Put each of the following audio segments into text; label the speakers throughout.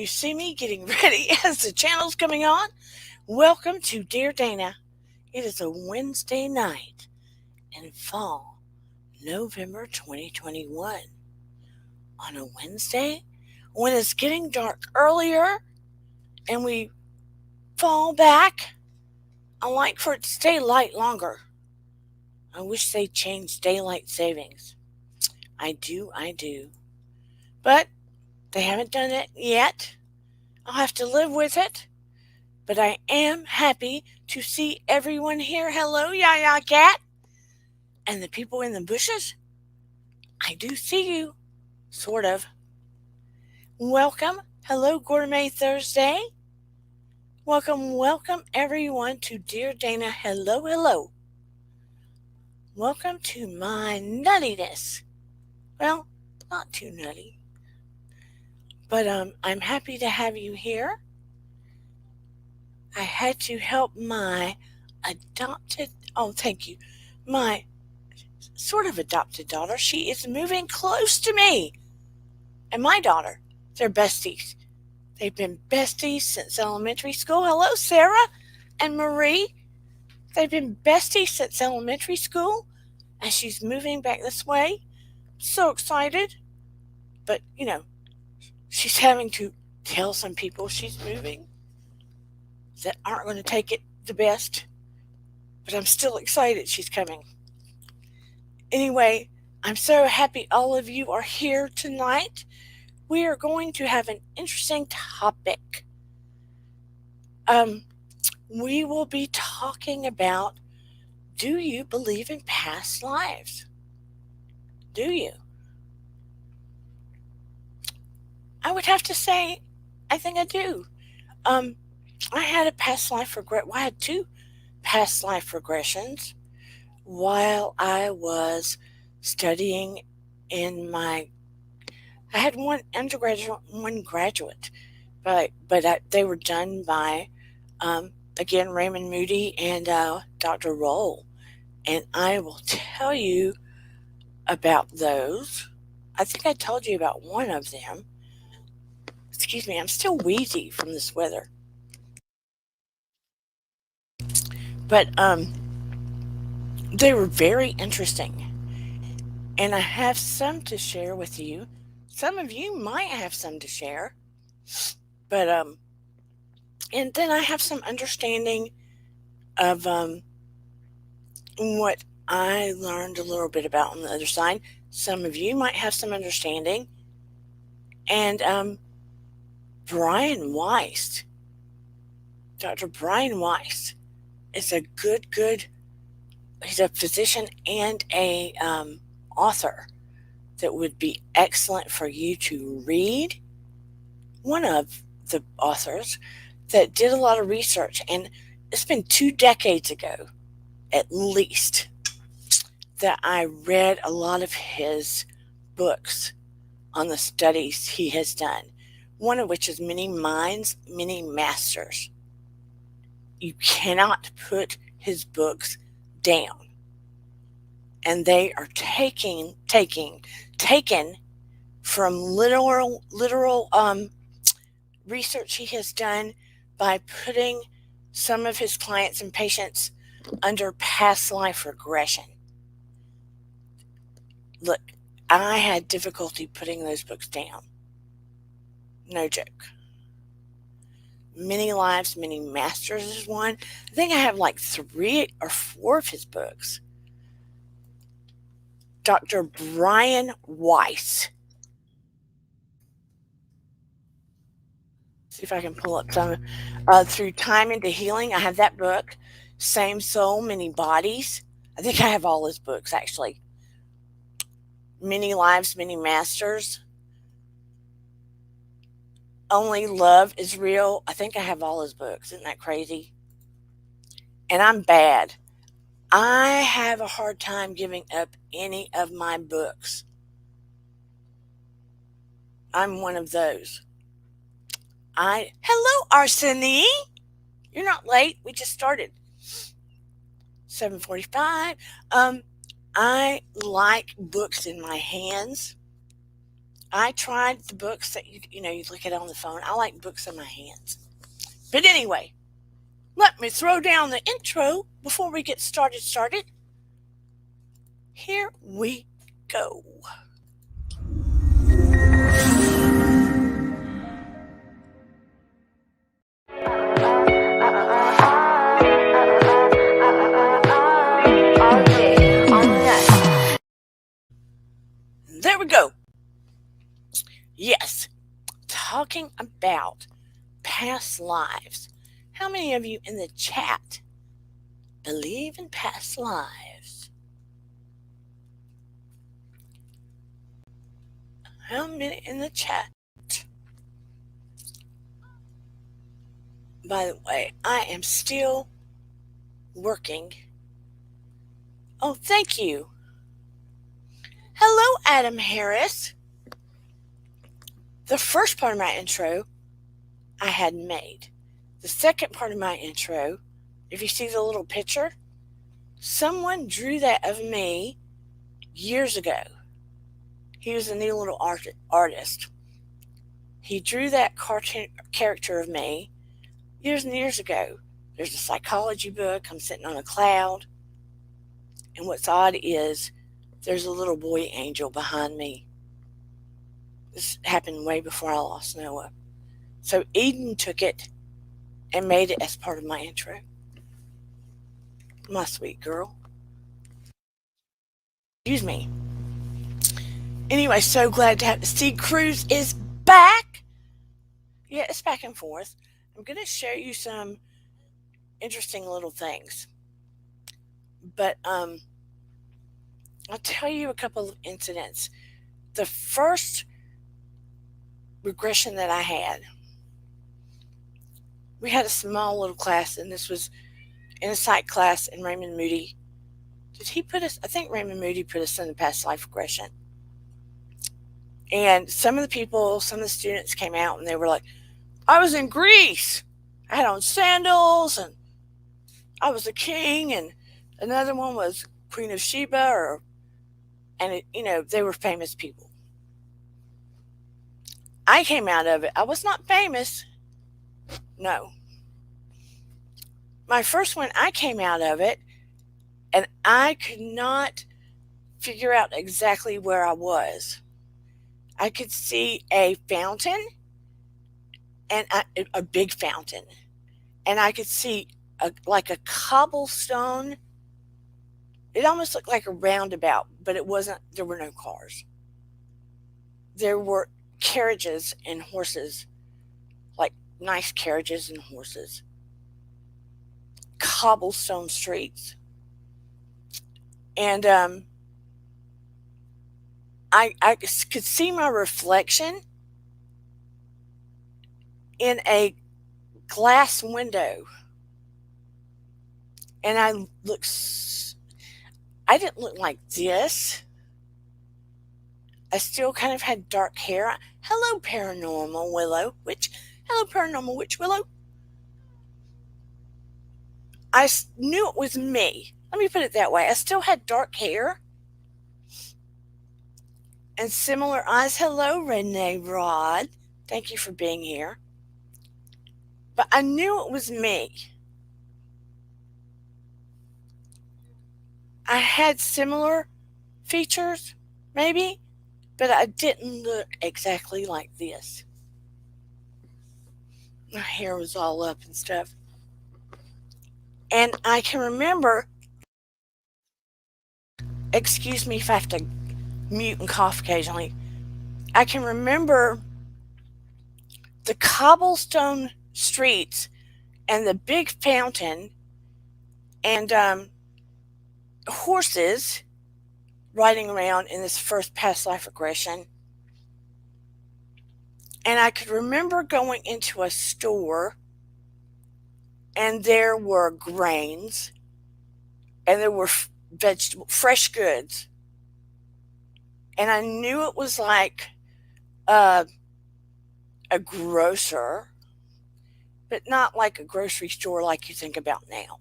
Speaker 1: you see me getting ready as the channel's coming on, welcome to Dear Dana. It is a Wednesday night in fall, November 2021. On a Wednesday, when it's getting dark earlier and we fall back, I like for it to stay light longer. I wish they'd change daylight savings. I do. But they haven't done it yet. I'll have to live with it. But I am happy to see everyone here. Hello, Yaya Cat. And the people in the bushes. I do see you. Sort of. Welcome. Hello, Gourmet Thursday. Welcome everyone to Dear Dana. Hello. Welcome to my nuttiness. Well, not too nutty. But I'm happy to have you here. I had to help my thank you, my sort of adopted daughter. She is moving close to me. And my daughter, they're besties. They've been besties since elementary school. Hello, Sarah and Marie. They've been besties since elementary school. And she's moving back this way. So excited. But, she's having to tell some people she's moving that aren't going to take it the best. But I'm still excited she's coming. Anyway, I'm so happy all of you are here tonight. We are going to have an interesting topic. We will be talking about, do you believe in past lives? Do you? I would have to say, I think I do. I had a past life regret. Well, I had two past life regressions while I was studying I had one undergraduate, one graduate, but they were done by, again, Raymond Moody and Dr. Roll. And I will tell you about those. I think I told you about one of them. Excuse me, I'm still wheezy from this weather. But they were very interesting. And I have some to share with you. Some of you might have some to share. But and then I have some understanding of what I learned a little bit about on the other side. Some of you might have some understanding. And Brian Weiss, Dr. Brian Weiss, is a good, he's a physician and a author that would be excellent for you to read. One of the authors that did a lot of research, and it's been 2 decades ago, at least, that I read a lot of his books on the studies he has done, one of which is Many Minds, Many Masters. You cannot put his books down. And they are taken from literal research he has done by putting some of his clients and patients under past life regression. Look, I had difficulty putting those books down. No joke. Many Lives, Many Masters is one. I think I have like 3 or 4 of his books. Dr. Brian Weiss. See if I can pull up some. Through Time into Healing, I have that book. Same Soul, Many Bodies. I think I have all his books, actually. Many Lives, Many Masters. Only Love is Real. I think I have all his books. Isn't that crazy? And I'm bad. I have a hard time giving up any of my books. I'm one of those. Hello, Arsenie. You're not late. We just started. 7:45. I like books in my hands. I tried the books that you look at on the phone. I like books in my hands. But anyway, let me throw down the intro before we get started. Here we go. There we go. Yes, talking about past lives. How many of you in the chat believe in past lives? How many in the chat? By the way, I am still working. Oh, thank you. Hello, Adam Harris. The first part of my intro I had made. The second part of my intro, if you see the little picture, someone drew that of me years ago. He was a new little artist. He drew that cartoon character of me years and years ago. There's a psychology book. I'm sitting on a cloud. And what's odd is there's a little boy angel behind me. This happened way before I lost Noah. So Eden took it and made it as part of my intro. My sweet girl. Excuse me. Anyway, so glad to have the Sea Cruise is back. Yeah, it's back and forth. I'm going to show you some interesting little things. But I'll tell you a couple of incidents. The first regression that I had, we had a small little class, and this was in a psych class, and Raymond Moody, did he put us, I think Raymond Moody put us in the past life regression. And some of the students came out and they were like, I was in Greece. I had on sandals and I was a king, and another one was Queen of Sheba, they were famous people. I came out of it. I was not famous. No. My first one, I came out of it and I could not figure out exactly where I was. I could see a fountain, and a big fountain, and I could see like a cobblestone. It almost looked like a roundabout, but it wasn't. There were no cars. There were carriages and horses, like nice carriages and horses. Cobblestone streets. And I could see my reflection in a glass window. And I didn't look like this. I still kind of had dark hair. Hello, Paranormal Willow. Hello, Paranormal Witch Willow. I knew it was me. Let me put it that way. I still had dark hair and similar eyes. Hello, Renee Rod. Thank you for being here. But I knew it was me. I had similar features, maybe, but I didn't look exactly like this. My hair was all up and stuff. And I can remember, excuse me if I have to mute and cough occasionally, I can remember the cobblestone streets and the big fountain and horses riding around in this first past life regression. And I could remember going into a store and there were grains and there were fresh goods. And I knew it was like a grocer, but not like a grocery store like you think about now.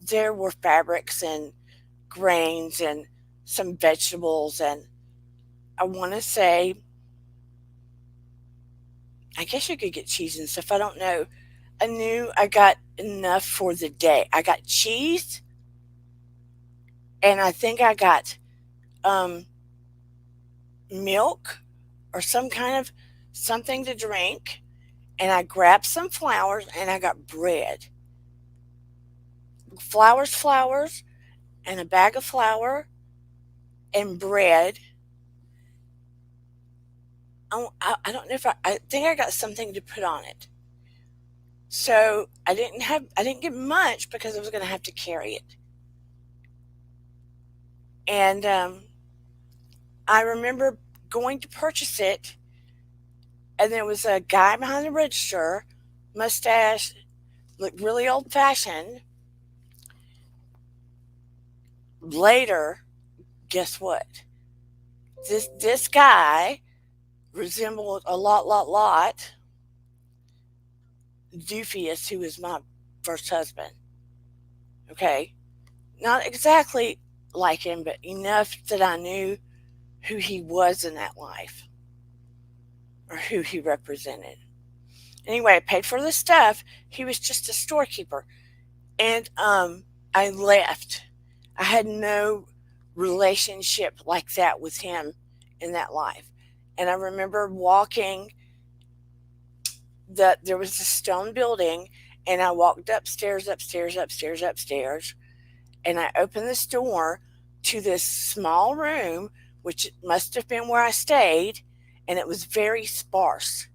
Speaker 1: There were fabrics and grains and some vegetables and I want to say, I guess you could get cheese and stuff. I don't know. I knew I got enough for the day. I got cheese, and I think I got um, milk or some kind of something to drink, and I grabbed some flowers and I got bread. Flowers, and a bag of flour and bread. I don't know if I think I got something to put on it. So I didn't get much because I was going to have to carry it. And I remember going to purchase it, and there was a guy behind the register, mustache, looked really old fashioned. Later, guess what? This guy resembled a lot Doofius, who was my first husband. Okay, not exactly like him, but enough that I knew who he was in that life or who he represented. Anyway, I paid for the stuff. He was just a storekeeper, and I left. I had no relationship like that with him in that life. And I remember walking there was a stone building, and I walked upstairs, and I opened this door to this small room, which must have been where I stayed, and it was very sparse.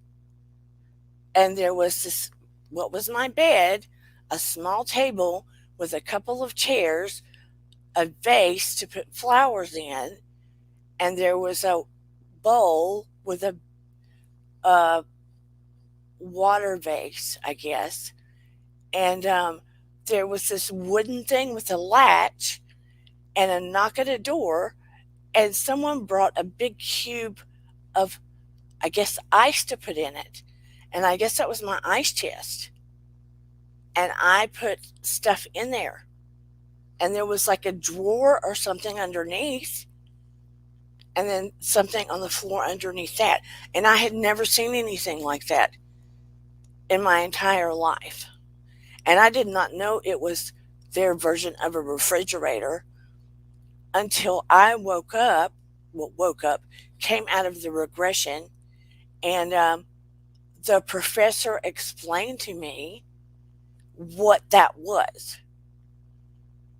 Speaker 1: And there was what was my bed, a small table with a couple of chairs, a vase to put flowers in, and there was a bowl with a water vase, I guess. And there was this wooden thing with a latch and a knock at a door, and someone brought a big cube of, I guess, ice to put in it. And I guess that was my ice chest. And I put stuff in there. And there was like a drawer or something underneath, and then something on the floor underneath that. And I had never seen anything like that in my entire life. And I did not know it was their version of a refrigerator until I woke up, came out of the regression, and the professor explained to me what that was,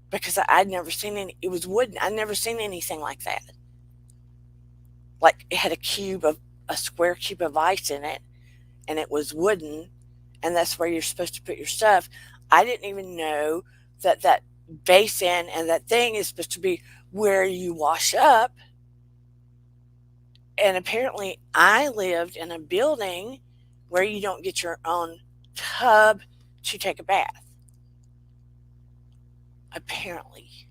Speaker 1: because I'd never seen any. It was wooden. I'd never seen anything like that. Like it had a square cube of ice in it, and it was wooden, and that's where you're supposed to put your stuff. I didn't even know that basin and that thing is supposed to be where you wash up. And apparently, I lived in a building where you don't get your own tub to take a bath. Apparently.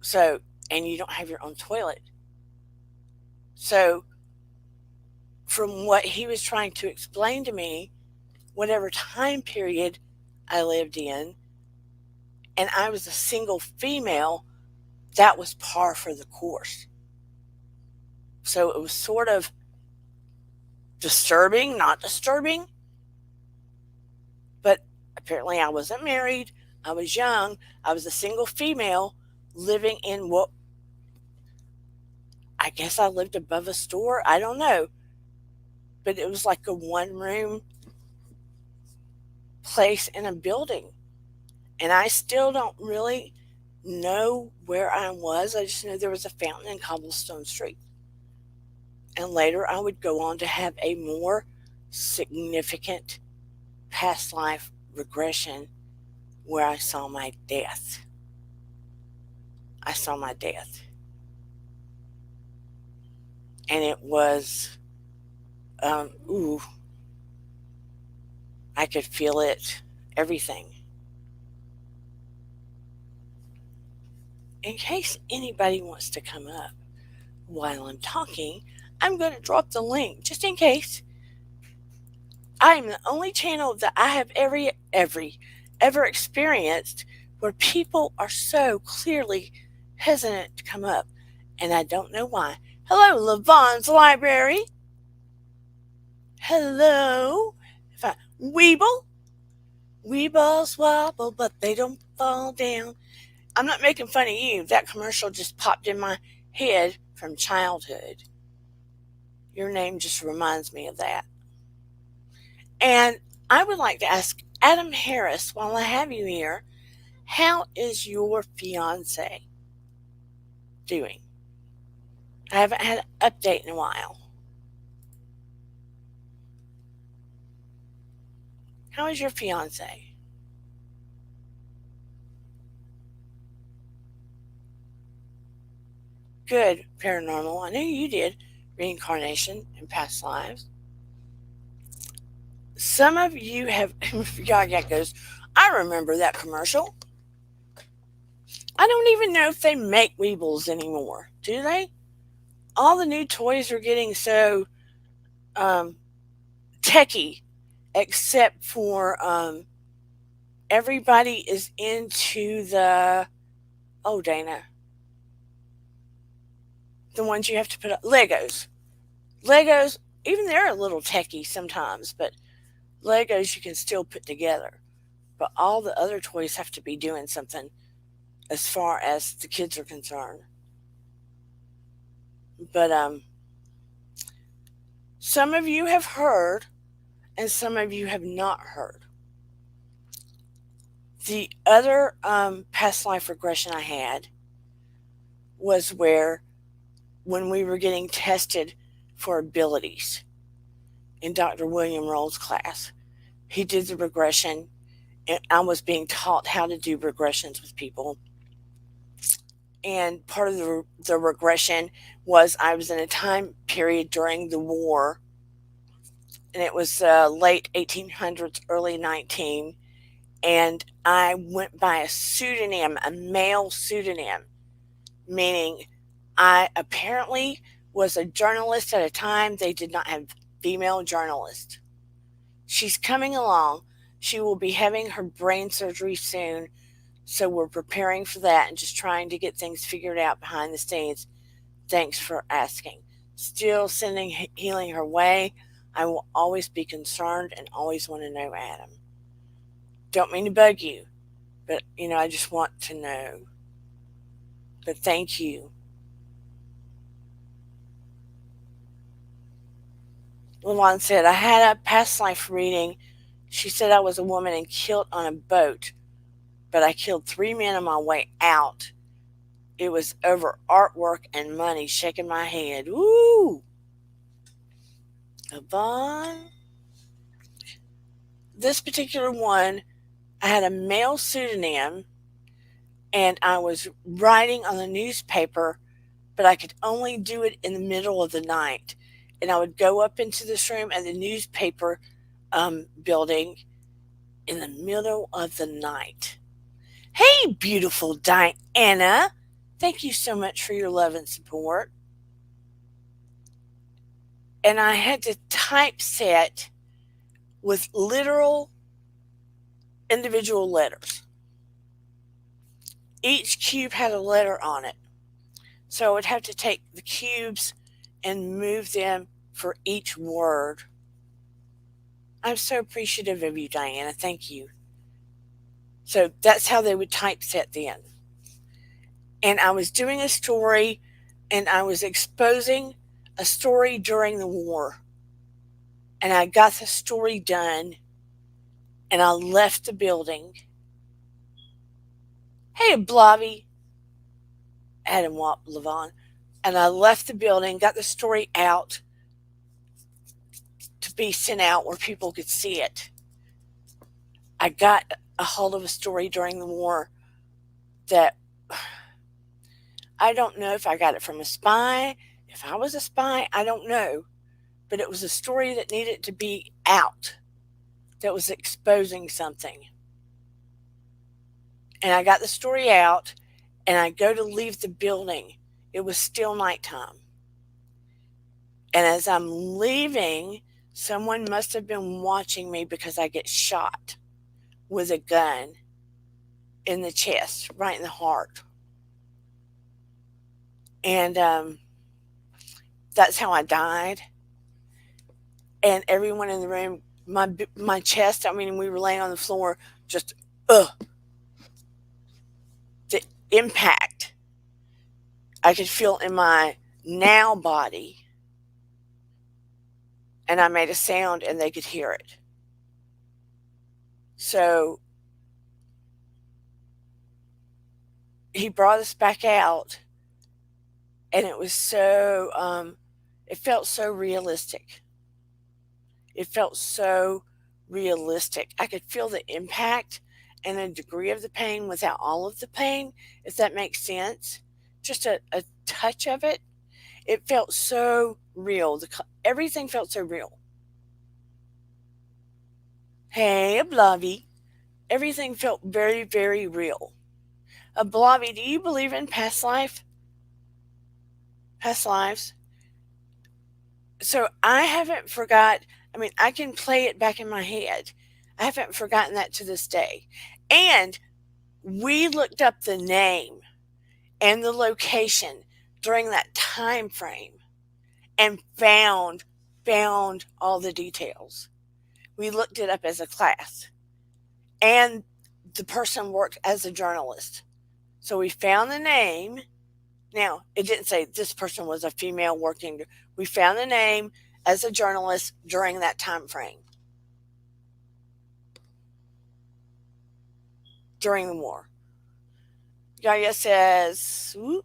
Speaker 1: So, and you don't have your own toilet. So, from what he was trying to explain to me, whatever time period I lived in, and I was a single female, that was par for the course. So it was sort of disturbing, not disturbing, but apparently I wasn't married, I was young, I was a single female living in what, I guess I lived above a store, I don't know, but it was like a one room place in a building. And I still don't really know where I was. I just know there was a fountain in Cobblestone Street. And later I would go on to have a more significant past life regression where I saw my death. I saw my death. And it was, ooh, I could feel it, everything. In case anybody wants to come up while I'm talking, I'm going to drop the link just in case. I am the only channel that I have ever experienced where people are so clearly hesitant to come up, and I don't know why. Hello, Levon's Library. Hello. If I Weeble. Weebles wobble, but they don't fall down. I'm not making fun of you. That commercial just popped in my head from childhood. Your name just reminds me of that. And I would like to ask Adam Harris, while I have you here, how is your fiance doing? I haven't had an update in a while. How is your fiance? Good, paranormal. I knew you did reincarnation and past lives. Some of you have, Gaga goes, I remember that commercial. I don't even know if they make Weebles anymore. Do they? All the new toys are getting so um, techie, except for everybody is into oh, Dana, the ones you have to put up, Legos. Legos, even they're a little techie sometimes, but Legos you can still put together. But all the other toys have to be doing something as far as the kids are concerned. But some of you have heard, and some of you have not heard. The other past life regression I had was where, when we were getting tested for abilities in Dr. William Roll's class, he did the regression, and I was being taught how to do regressions with people. And part of the regression was I was in a time period during the war, and it was late 1800s, early 19, and I went by a pseudonym, a male pseudonym, meaning I apparently was a journalist at a time they did not have female journalists. She's coming along. She will be having her brain surgery soon, so we're preparing for that and just trying to get things figured out behind the scenes. Thanks for asking. Still sending healing her way. I will always be concerned and always want to know, Adam. Don't mean to bug you, but I just want to know. But thank you. Lavon said, I had a past life reading. She said I was a woman and killed on a boat, but I killed 3 men on my way out. It was over artwork and money. Shaking my head. Woo! Lavon. This particular one, I had a male pseudonym, and I was writing on the newspaper, but I could only do it in the middle of the night. And I would go up into this room at the newspaper building in the middle of the night. Hey, beautiful Diana. Thank you so much for your love and support. And I had to typeset with literal individual letters. Each cube had a letter on it. So I would have to take the cubes and move them for each word. I'm so appreciative of you, Diana. Thank you. So that's how they would typeset then. And I was doing a story, and I was exposing a story during the war. And I got the story done, and I left the building. Hey, Blobby, Adam Levon. And I left the building, got the story out to be sent out where people could see it. I got a hold of a story during the war that I don't know if I got it from a spy. If I was a spy, I don't know. But it was a story that needed to be out, that was exposing something. And I got the story out, and I go to leave the building. It was still nighttime. And as I'm leaving, someone must have been watching me because I get shot with a gun in the chest, right in the heart. And that's how I died. And everyone in the room, my chest, I mean, we were laying on the floor, just, ugh, the impact I could feel in my now body. And I made a sound and they could hear it. So he brought us back out, and it was so, it felt so realistic. It felt so realistic. I could feel the impact and the degree of the pain without all of the pain, if that makes sense. Just a touch of it. It felt so real. Everything felt so real. Hey, Blobby. Everything felt very, very real. Blobby, do you believe in past life? Past lives? So I haven't forgot. I mean, I can play it back in my head. I haven't forgotten that to this day. And we looked up the name and the location during that time frame and found all the details. We looked it up as a class. And the person worked as a journalist. So we found the name. Now, it didn't say this person was a female working. We found the name as a journalist during that time frame, during the war. Yaya says, whoop.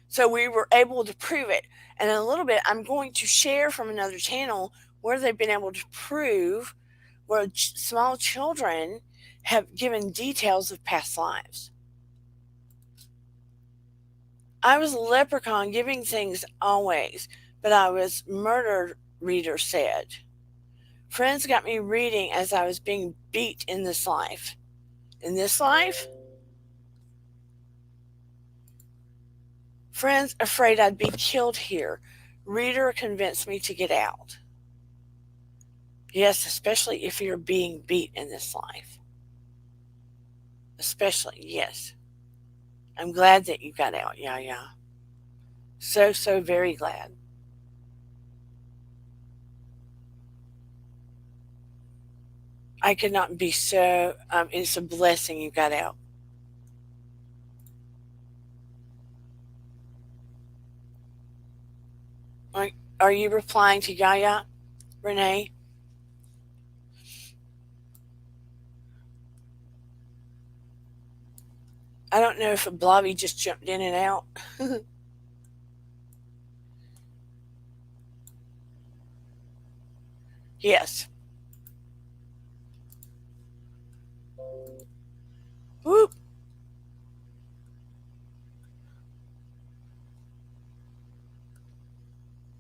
Speaker 1: So we were able to prove it. And in a little bit, I'm going to share from another channel where they've been able to prove where small children have given details of past lives. I was a leprechaun giving things always, but I was murdered, reader said. Friends got me reading as I was being beat in this life. In this life? Friends afraid I'd be killed here. Reader convinced me to get out. Yes, especially if you're being beat in this life. Especially, yes. I'm glad that you got out, yeah. So very glad. I could not be so, it's a blessing you got out. Are you replying to Yaya, Renee? I don't know if a Blobby just jumped in and out. Yes. Whoop.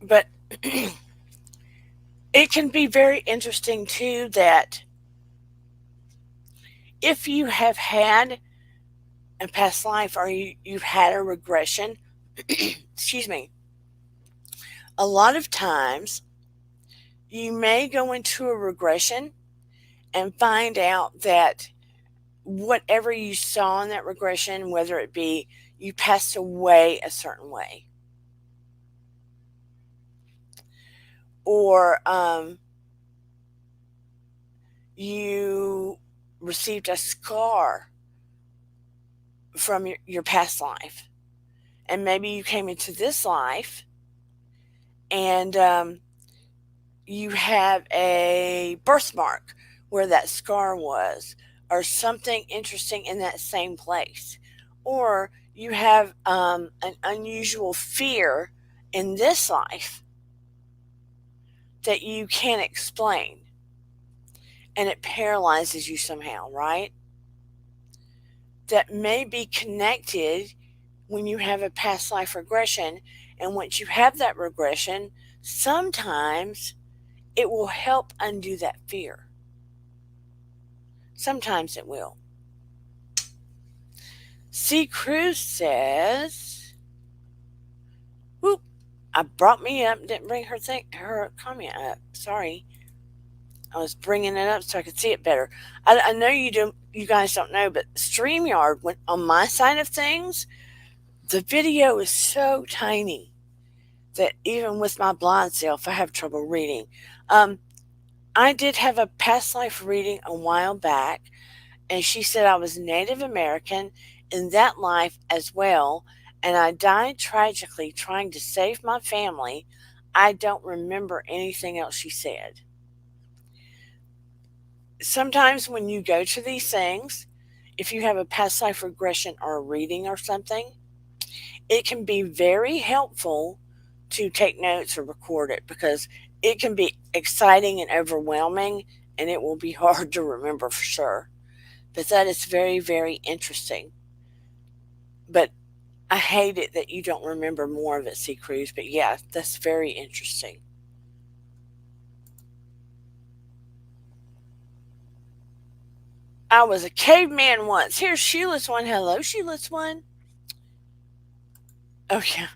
Speaker 1: But it can be very interesting too that if you have had a past life or you've had a regression, excuse me, a lot of times you may go into a regression and find out that whatever you saw in that regression, whether it be you passed away a certain way, or you received a scar from your past life, and maybe you came into this life and you have a birthmark where that scar was, or something interesting in that same place, or you have an unusual fear in this life that you can't explain, and it paralyzes you somehow, right? That may be connected when you have a past life regression. And once you have that regression, sometimes it will help undo that fear. Sometimes it will. C. Cruz says, whoop, I brought me up, didn't bring her comment up. Sorry. I was bringing it up so I could see it better. I know you guys don't know, but StreamYard went on my side of things. The video is so tiny that even with my blind self, I have trouble reading. Um, I did have a past life reading a while back, and she said I was Native American in that life as well, and I died tragically trying to save my family. I don't remember anything else she said. Sometimes when you go to these things, if you have a past life regression or a reading or something, it can be very helpful to take notes or record it because it can be exciting and overwhelming and it will be hard to remember for sure. But that is very, very interesting. But I hate it that you don't remember more of it, Sea Cruise. But yeah, that's very interesting. I was a caveman once. Here's Sheila's one. Hello, Sheila's one. Oh, yeah.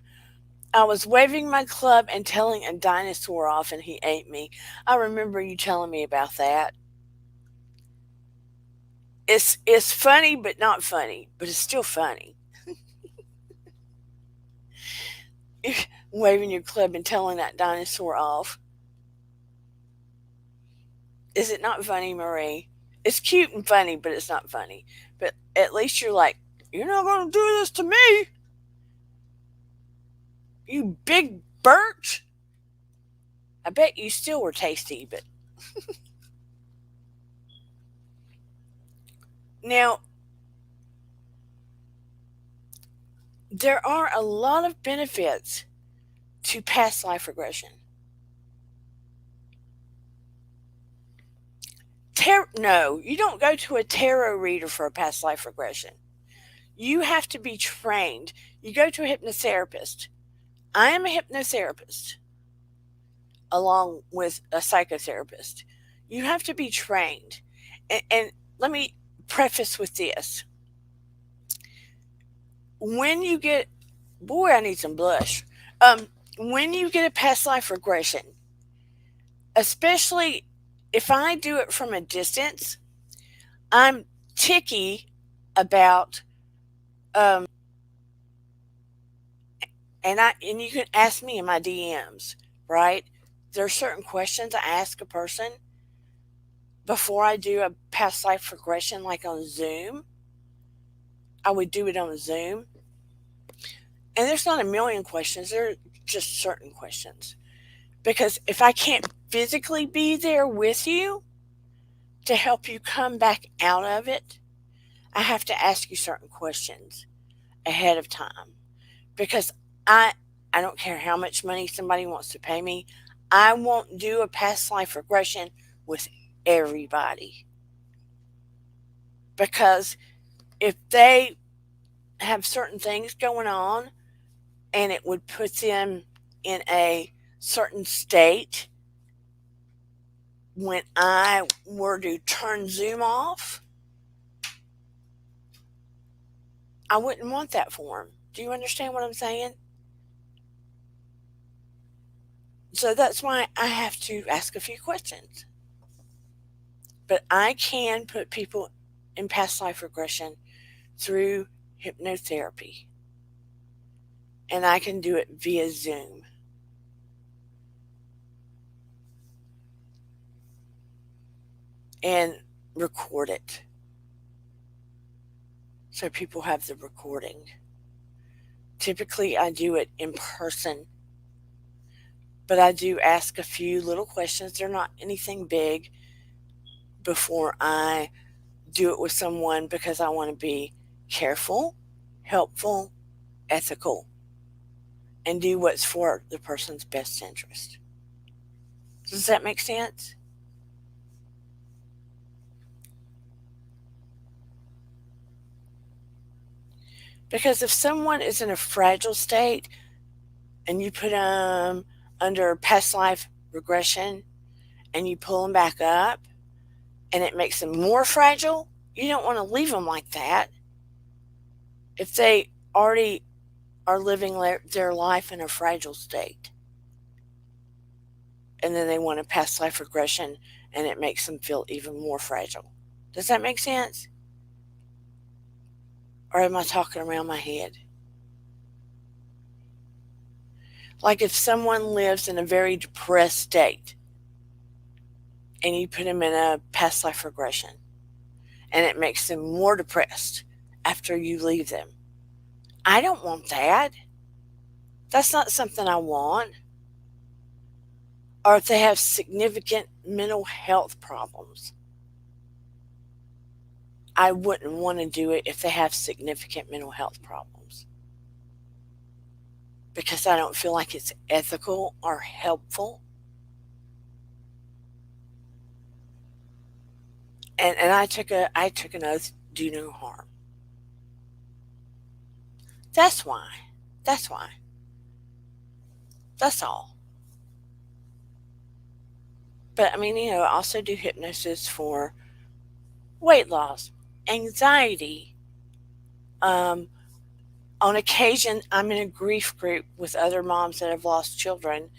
Speaker 1: I was waving my club and telling a dinosaur off, and he ate me. I remember you telling me about that. It's funny, but not funny, but it's still funny. Waving your club and telling that dinosaur off. Is it not funny, Marie? It's cute and funny, but it's not funny. But at least you're like, you're not going to do this to me, you big birch. I bet you still were tasty, but now there are a lot of benefits to past life regression. No, you don't go to a tarot reader for a past life regression. You have to be trained. You go to a hypnotherapist. I am a hypnotherapist along with a psychotherapist. You have to be trained. And let me preface with this. When you get, boy, I need some blush. When you get a past life regression, especially if I do it from a distance, I'm ticky about, um, and you can ask me in my DMs, right? There are certain questions I ask a person before I do a past life regression, like on Zoom. I would do it on Zoom. And there's not a million questions, there are just certain questions. Because if I can't physically be there with you to help you come back out of it, I have to ask you certain questions ahead of time. Because I I don't care how much money somebody wants to pay me. I won't do a past life regression with everybody. Because if they have certain things going on and it would put them in a certain state when I were to turn Zoom off, I wouldn't want that for them. Do you understand what I'm saying? So that's why I have to ask a few questions. But I can put people in past life regression through hypnotherapy, and I can do it via Zoom. And record it so people have the recording. Typically, I do it in person, but I do ask a few little questions. They're not anything big before I do it with someone because I want to be careful, helpful, ethical, and do what's for the person's best interest. Does that make sense? Because if someone is in a fragile state and you put them under past life regression and you pull them back up and it makes them more fragile, you don't want to leave them like that. If they already are living their life in a fragile state and then they want a past life regression and it makes them feel even more fragile. Does that make sense? Or am I talking around my head? Like if someone lives in a very depressed state and you put them in a past life regression and it makes them more depressed after you leave them. I don't want that. That's not something I want. Or if they have significant mental health problems, I wouldn't want to do it if they have significant mental health problems because I don't feel like it's ethical or helpful. And I took an oath, do no harm. That's why. That's why. That's all. But I mean, I also do hypnosis for weight loss, anxiety. Um, on occasion, I'm in a grief group with other moms that have lost children,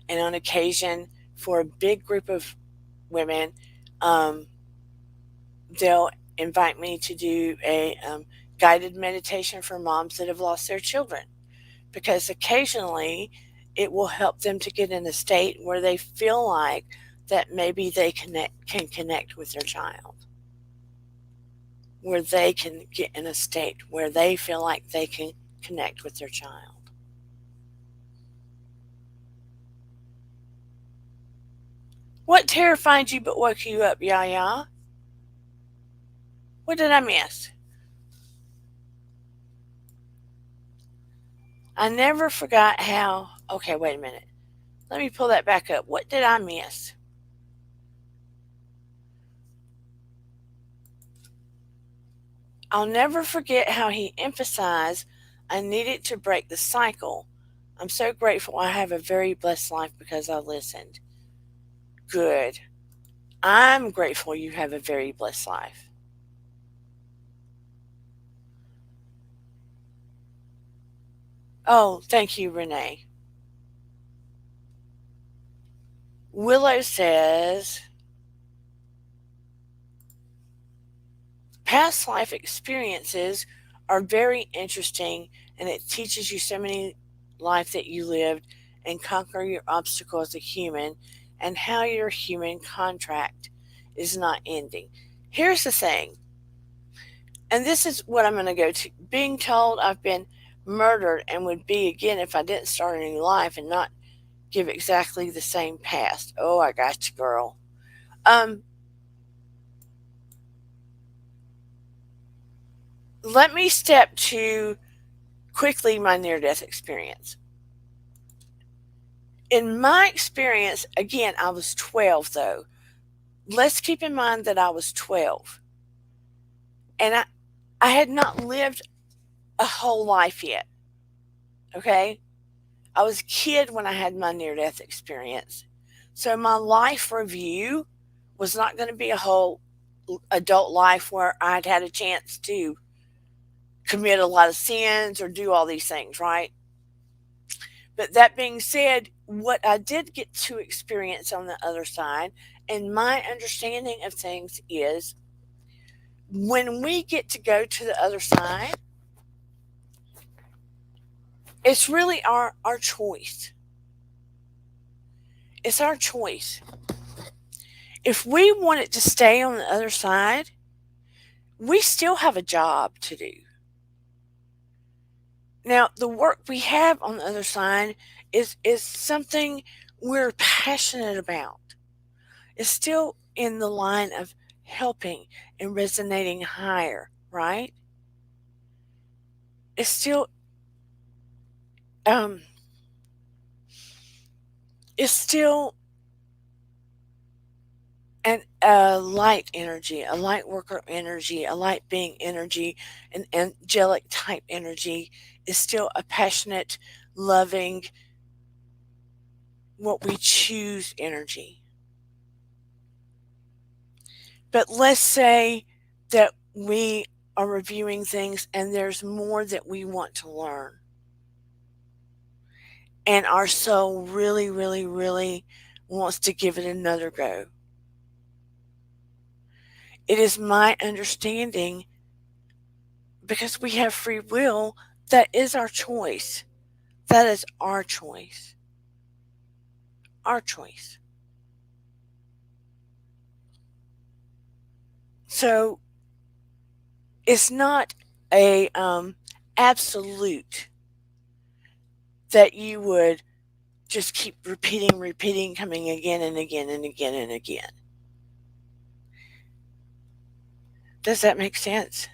Speaker 1: and on occasion, for a big group of women, um, they'll invite me to do a guided meditation for moms that have lost their children because occasionally it will help them to get in a state where they feel like that maybe they can connect with their child, where they can get in a state where they feel like they can connect with their child. What terrified you but woke you up, Yaya? What did I miss? I never forgot how. Okay, wait a minute. Let me pull that back up. What did I miss? I'll never forget how he emphasized I needed to break the cycle. I'm so grateful I have a very blessed life because I listened. Good. I'm grateful you have a very blessed life. Oh, thank you, Renee. Willow says, past life experiences are very interesting and it teaches you so many life that you lived and conquer your obstacle as a human and how your human contract is not ending. Here's the thing, and this is what I'm going to go to. Being told I've been murdered and would be again if I didn't start a new life and not give exactly the same past. Oh, I got you, girl. Um, Let me step to quickly my near death experience. In my experience, again, I was 12 though. Let's keep in mind that I was 12 and I had not lived a whole life yet. Okay. I was a kid when I had my near death experience. So my life review was not going to be a whole adult life where I'd had a chance to commit a lot of sins or do all these things, right? But that being said, what I did get to experience on the other side, and my understanding of things is when we get to go to the other side, it's really our choice. It's our choice. If we wanted to stay on the other side, we still have a job to do. Now, the work we have on the other side is something we're passionate about. It's still in the line of helping and resonating higher, right? It's still um it's still a light energy, a light worker energy, a light being energy, an angelic type energy is still a passionate, loving, what we choose energy. But let's say that we are reviewing things and there's more that we want to learn. And our soul really, really, really wants to give it another go. It is my understanding, because we have free will, that is our choice. That is our choice. Our choice. So it's not a absolute that you would just keep repeating, coming again and again and again and again. Does that make sense?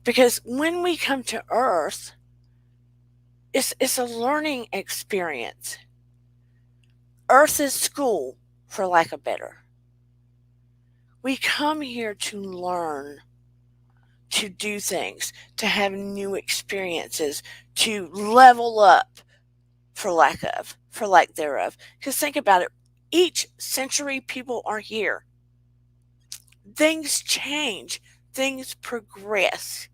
Speaker 1: Because when we come to Earth, it's a learning experience. Earth is school, for lack of better. We come here to learn, to do things, to have new experiences, to level up, for lack thereof. Because think about it, each century people are here. Things change, things progress.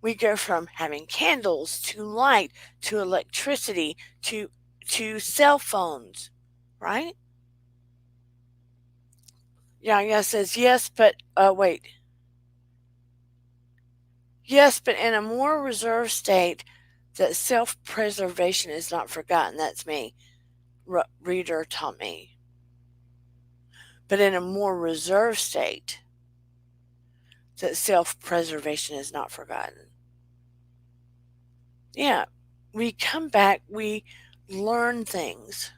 Speaker 1: We go from having candles to light to electricity to cell phones, right? Yeah, says yes, but wait. Yes, but in a more reserved state, that self-preservation is not forgotten. That's me. Reader taught me. But in a more reserved state, that self-preservation is not forgotten. Yeah, we come back, we learn things.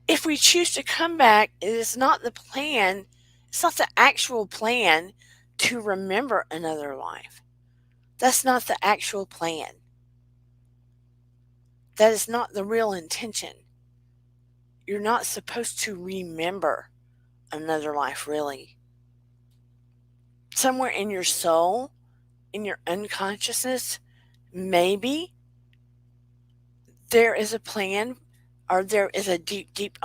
Speaker 1: If we choose to come back, it is not the plan, it's not the actual plan to remember another life. That's not the actual plan. That is not the real intention. You're not supposed to remember another life, really. Somewhere in your soul, in your unconsciousness, maybe there is a plan, or there is a deep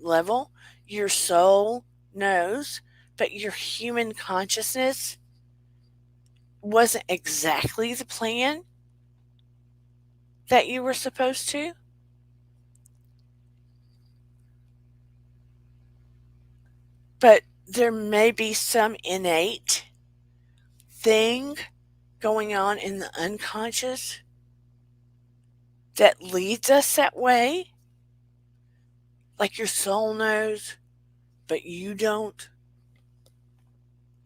Speaker 1: level, your soul knows, but your human consciousness wasn't exactly the plan that you were supposed to. But there may be some innate thing going on in the unconscious that leads us that way. Like your soul knows, but you don't.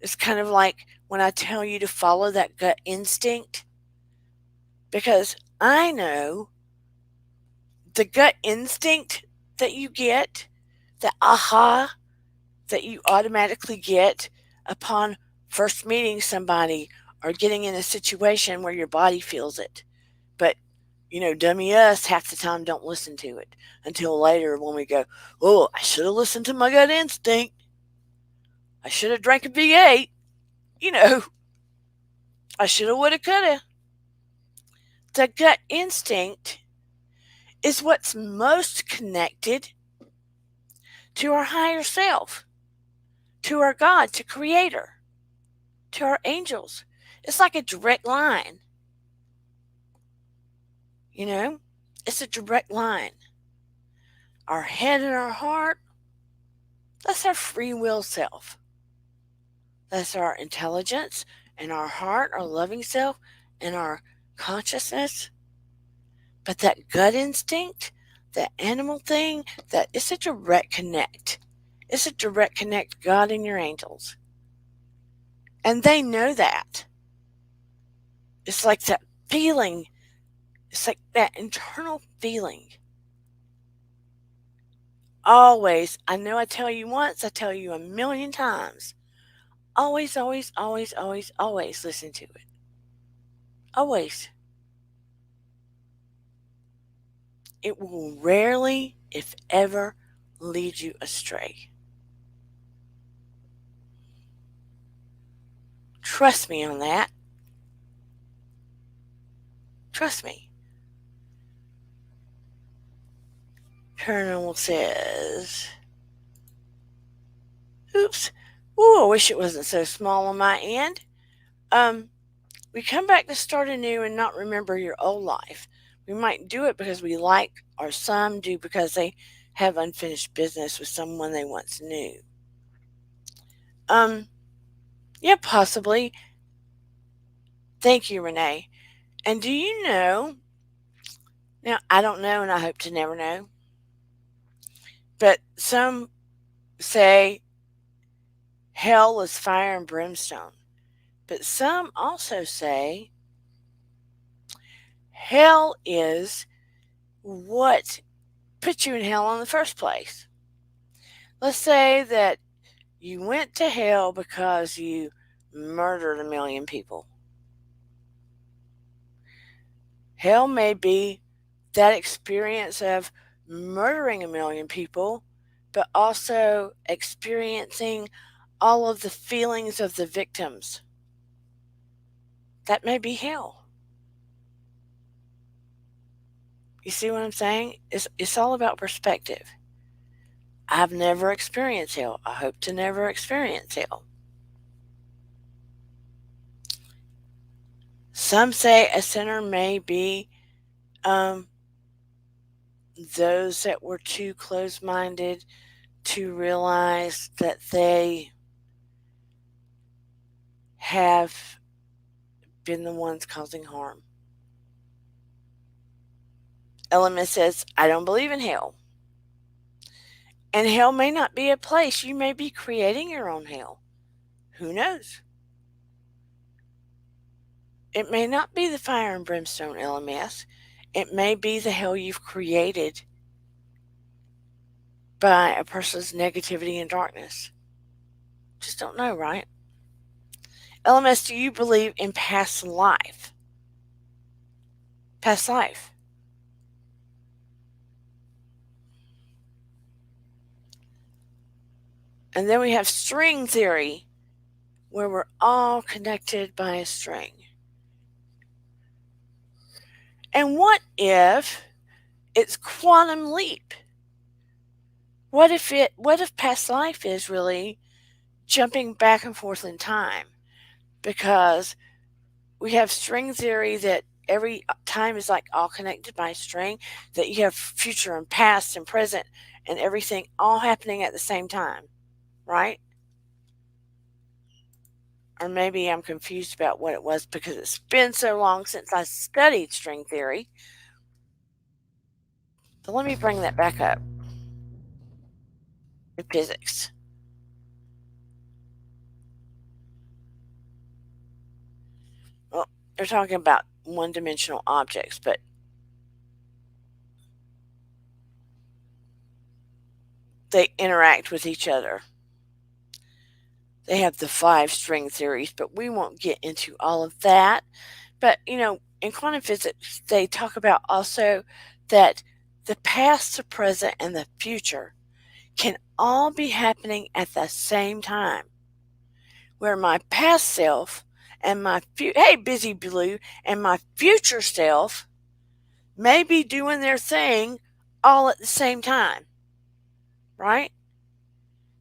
Speaker 1: It's kind of like when I tell you to follow that gut instinct, because I know the gut instinct that you get, the aha that you automatically get upon first meeting somebody or getting in a situation where your body feels it. But, dummy us half the time don't listen to it until later when we go, oh, I should have listened to my gut instinct. I should have drank a V8. You know, I should have, would have, could have. The gut instinct is what's most connected to our higher self, to our God, to Creator, to our angels. It's like a direct line. It's a direct line. Our head and our heart, that's our free will self. That's our intelligence and our heart, our loving self, and our consciousness. But that gut instinct, that animal thing, that it's a direct connect. It's a direct connect, God and your angels. And they know that. It's like that feeling. It's like that internal feeling. Always, I know I tell you once, I tell you a million times. Always, always, always, always, always listen to it. Always. It will rarely, if ever, lead you astray. Trust me on that. Trust me. Paranormal says, oops. Ooh, I wish it wasn't so small on my end. We come back to start anew and not remember your old life. We might do it because we like, or some do because they have unfinished business with someone they once knew. Yeah, possibly. Thank you, Renee. And do you know? Now, I don't know, and I hope to never know, but some say hell is fire and brimstone. But some also say hell is what put you in hell in the first place. Let's say that you went to hell because you murdered 1 million people. Hell may be that experience of murdering 1 million people, but also experiencing all of the feelings of the victims. That may be hell. You see what I'm saying? It's all about perspective. I've never experienced hell. I hope to never experience hell. Some say a sinner may be um, those that were too close minded to realize that they have been the ones causing harm. Element says, I don't believe in hell. And hell may not be a place. You may be creating your own hell. Who knows? It may not be the fire and brimstone LMS. It may be the hell you've created by a person's negativity and darkness. Just don't know, right? LMS, do you believe in past life? Past life. And then we have string theory, where we're all connected by a string. And what if it's quantum leap? What if past life is really jumping back and forth in time? Because we have string theory that every time is like all connected by a string, that you have future and past and present and everything all happening at the same time, right? Or maybe I'm confused about what it was because it's been so long since I studied string theory. So let me bring that back up with physics. Well, they're talking about one dimensional objects, but they interact with each other. They have the 5 string theories, but we won't get into all of that. But, in quantum physics, they talk about also that the past, the present, and the future can all be happening at the same time. Where my past self and hey, busy blue, and my future self may be doing their thing all at the same time. Right?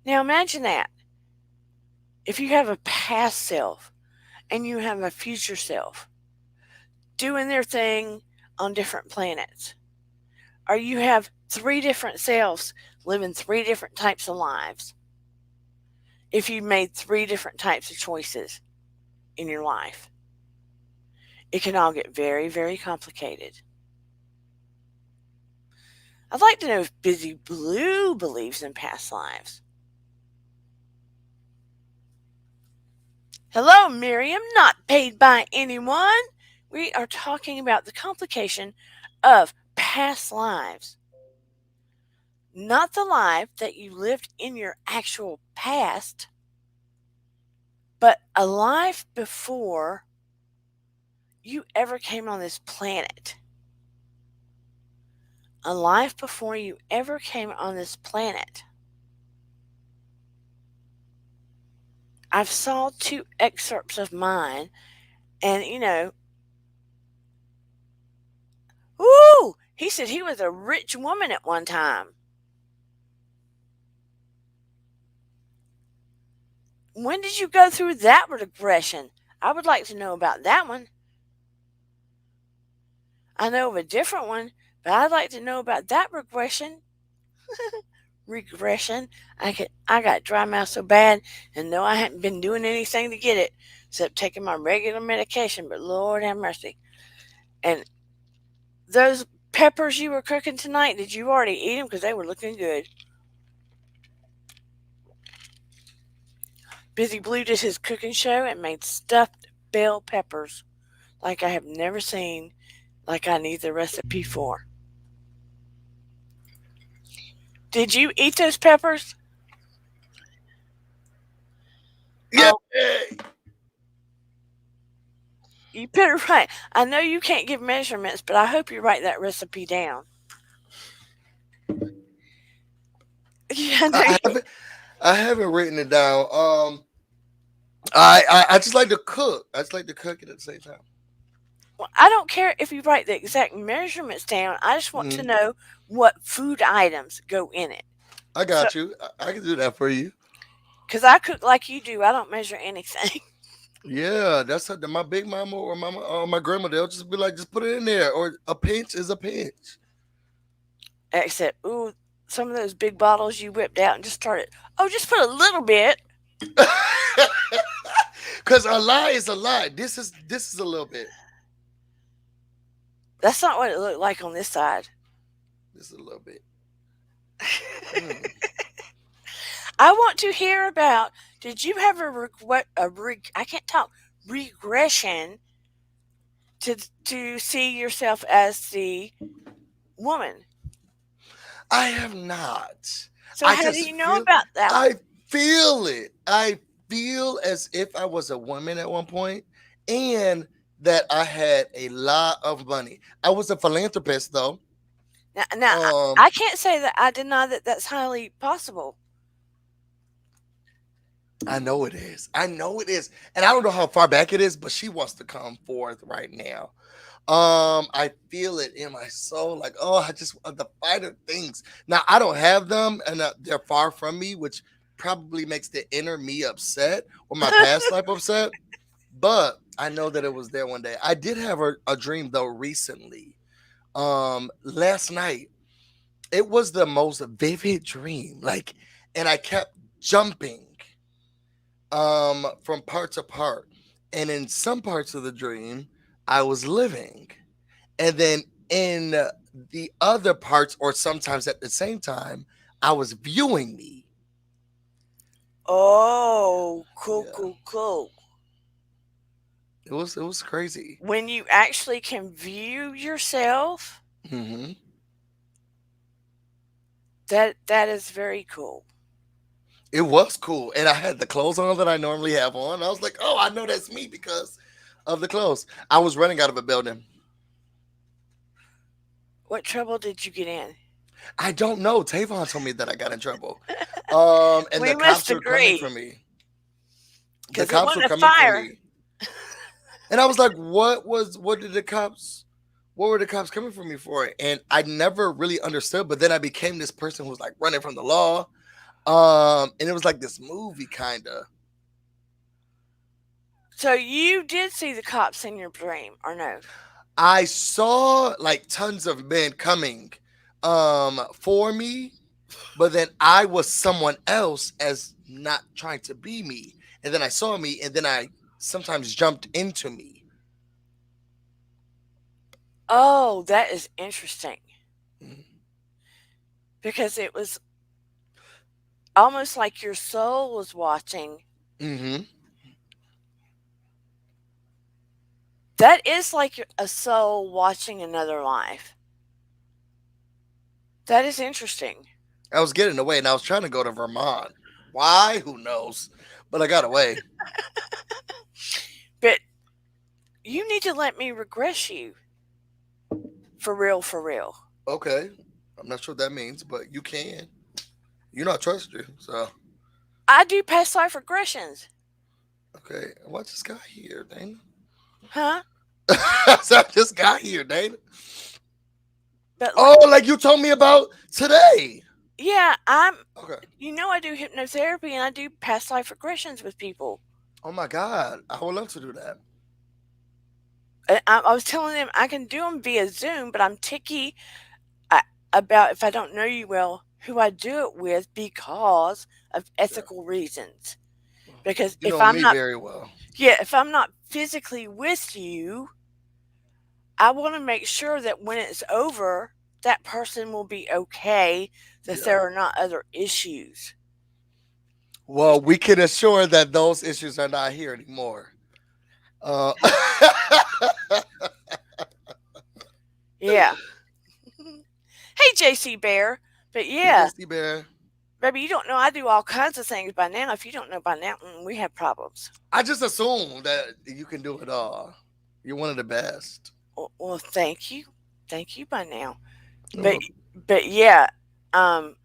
Speaker 1: Now imagine that. If you have a past self and you have a future self doing their thing on different planets, or you have 3 different selves living 3 different types of lives, if you made 3 different types of choices in your life, it can all get very, very complicated. I'd like to know if Busy Blue believes in past lives. Hello, Miriam, not paid by anyone. We are talking about the complication of past lives. Not the life that you lived in your actual past, but a life before you ever came on this planet. A life before you ever came on this planet. I've saw 2 excerpts of mine, and ooh, he said he was a rich woman at one time. When did you go through that regression? I would like to know about that one. I know of a different one, but I'd like to know about that regression. regression. I got dry mouth so bad, and no, I hadn't been doing anything to get it except taking my regular medication. But Lord have mercy. And those peppers you were cooking tonight, did you already eat them? Because they were looking good. Busy Blue did his cooking show and made stuffed bell peppers like I have never seen, like I need the recipe for. Did you eat those peppers?
Speaker 2: Yeah.
Speaker 1: Oh, you better write. I know you can't give measurements, but I hope you write that recipe down. Yeah, I know
Speaker 2: I
Speaker 1: you.
Speaker 2: haven't I haven't written it down. I just like to cook. I just like to cook it at the same time.
Speaker 1: Well, I don't care if you write the exact measurements down. I just want to
Speaker 2: Mhm.
Speaker 1: know what food items go in it.
Speaker 2: I
Speaker 1: So,
Speaker 2: got you. I can do that for you.
Speaker 1: because I cook like you do, I don't measure anything.
Speaker 2: Yeah, that's how my big mama or my grandma. They'll just be like, just put it in there, or a pinch is a pinch.
Speaker 1: Except, ooh, some of those big bottles you whipped out and just started, oh, just put a little bit.
Speaker 2: Cause a lie is a lie. This is a little bit.
Speaker 1: That's not what it looked like on this side.
Speaker 2: This is a little bit. Mm.
Speaker 1: I want to hear about. Did you have I can't talk regression to see yourself as the woman?
Speaker 2: I have not.
Speaker 1: So
Speaker 2: I
Speaker 1: how do
Speaker 2: just
Speaker 1: you know
Speaker 2: feel.
Speaker 1: about that one?
Speaker 2: I feel it. I feel as if I was a woman at one point, and that I had a lot of money. I was a philanthropist though.
Speaker 1: Now
Speaker 2: Um,
Speaker 1: I can't say that I deny that that's highly possible.
Speaker 2: I know it is. I know it is. And I don't know how far back it is, but she wants to come forth right now. I feel it in my soul, like, oh, I just want the finer things. Now I don't have them, and they're far from me, which probably makes the inner me upset or my past life upset. But I know that it was there one day. I did have a dream though recently. Last night it was the most vivid dream, like, and I kept jumping from part to part, and in some parts of the dream I was living, and then in the other parts, or sometimes at the same time, I was viewing me.
Speaker 1: Oh, cool,
Speaker 2: Yeah,
Speaker 1: cool, cool.
Speaker 2: it was crazy.
Speaker 1: When you actually can view yourself,
Speaker 2: Hmm.
Speaker 1: that is very cool.
Speaker 2: It was cool, and I had the clothes on that I normally have on. I was like, oh, I know that's me because of the clothes. I was running out of a building.
Speaker 1: What trouble did you get in?
Speaker 2: I don't know. Tavon told me that I got in trouble. And
Speaker 1: We
Speaker 2: the
Speaker 1: must
Speaker 2: cops were coming
Speaker 1: agree
Speaker 2: for me. The
Speaker 1: because it
Speaker 2: cops were
Speaker 1: wasn't a
Speaker 2: coming for
Speaker 1: fire.
Speaker 2: me. And I was like, what were the cops coming for me for? And I never really understood, but then I became this person who was like running from the law. And it was like this movie kinda.
Speaker 1: So you did see the cops in your dream, or no?
Speaker 2: I saw like tons of men coming for me, but then I was someone else as not trying to be me. And then I saw me, and then I sometimes jumped into me.
Speaker 1: Oh, that is interesting
Speaker 2: Mm-hmm.
Speaker 1: because it was almost like your soul was watching.
Speaker 2: Mm-hmm.
Speaker 1: That is like a soul watching another life. That is interesting.
Speaker 2: I was getting away, and I was trying to go to Vermont. Why? Who knows? But I got away.
Speaker 1: But you need to let me regress you for real, for real.
Speaker 2: Okay. I'm not sure what that means, but you can. You know I trust you. So
Speaker 1: I do past life regressions,
Speaker 2: okay. Watch this guy here, Dana.
Speaker 1: huh?
Speaker 2: So I just got here, Dana.
Speaker 1: But
Speaker 2: Oh, like you told me about today.
Speaker 1: yeah,
Speaker 2: Okay.
Speaker 1: I do hypnotherapy and I do past life regressions with people.
Speaker 2: Oh my God. I would love to do that.
Speaker 1: I was telling them I can do them via Zoom, but I'm ticky uh, about if I don't know you well. who I do it with because of
Speaker 2: Yeah.
Speaker 1: ethical reasons. Because
Speaker 2: You know me very well.
Speaker 1: if I'm not physically with you, I want to make sure that when it's over, that person will be okay, that
Speaker 2: Yeah.
Speaker 1: there are not other issues.
Speaker 2: Well, we can assure that those issues are not here anymore. Uh,
Speaker 1: Yeah. Hey, JC Bear. But
Speaker 2: hey,
Speaker 1: yeah,
Speaker 2: Jesse Bear.
Speaker 1: baby, you don't know I do all kinds of things by now. If you don't know by now, we have problems.
Speaker 2: I just assume that you can do it all. You're one of the best.
Speaker 1: Well, thank you. Thank you by now. But,
Speaker 2: Oh,
Speaker 1: but yeah, um,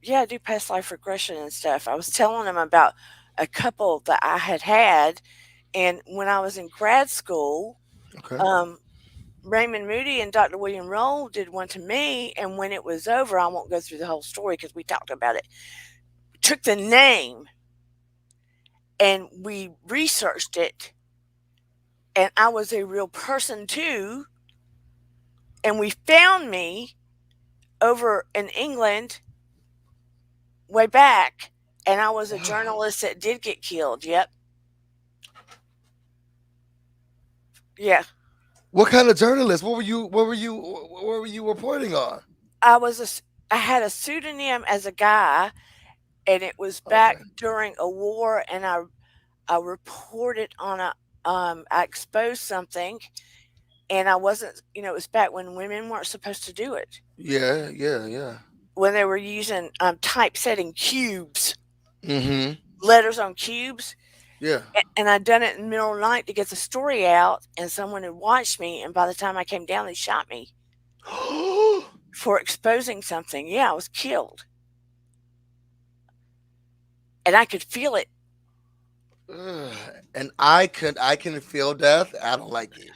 Speaker 1: yeah, I do past life regression and stuff. I was telling them about a couple that I had had, and when I was in grad school,
Speaker 2: okay.
Speaker 1: um, Raymond Moody and Dr. William Roll did one to me, and when it was over, I won't go through the whole story because we talked about it. Took the name and we researched it, and I was a real person too. And we found me over in England way back, and I was a
Speaker 2: Wow.
Speaker 1: journalist that did get killed. Yep. Yeah.
Speaker 2: What kind of journalist? What were you? What were you? What were you reporting on?
Speaker 1: I was I had a pseudonym as a guy, and it was back
Speaker 2: Okay.
Speaker 1: during a war, and I reported on I exposed something, and I wasn't, it was back when women weren't supposed to do it,
Speaker 2: Yeah. Yeah. Yeah.
Speaker 1: when they were using typesetting cubes,
Speaker 2: Mm-hmm.
Speaker 1: letters on cubes.
Speaker 2: Yeah.
Speaker 1: And I'd done it in the middle of the night to get the story out, and someone had watched me, and by the time I came down, they shot me for exposing something. Yeah, I was killed, and I could feel it.
Speaker 2: Ugh. And I can feel death. I don't like it.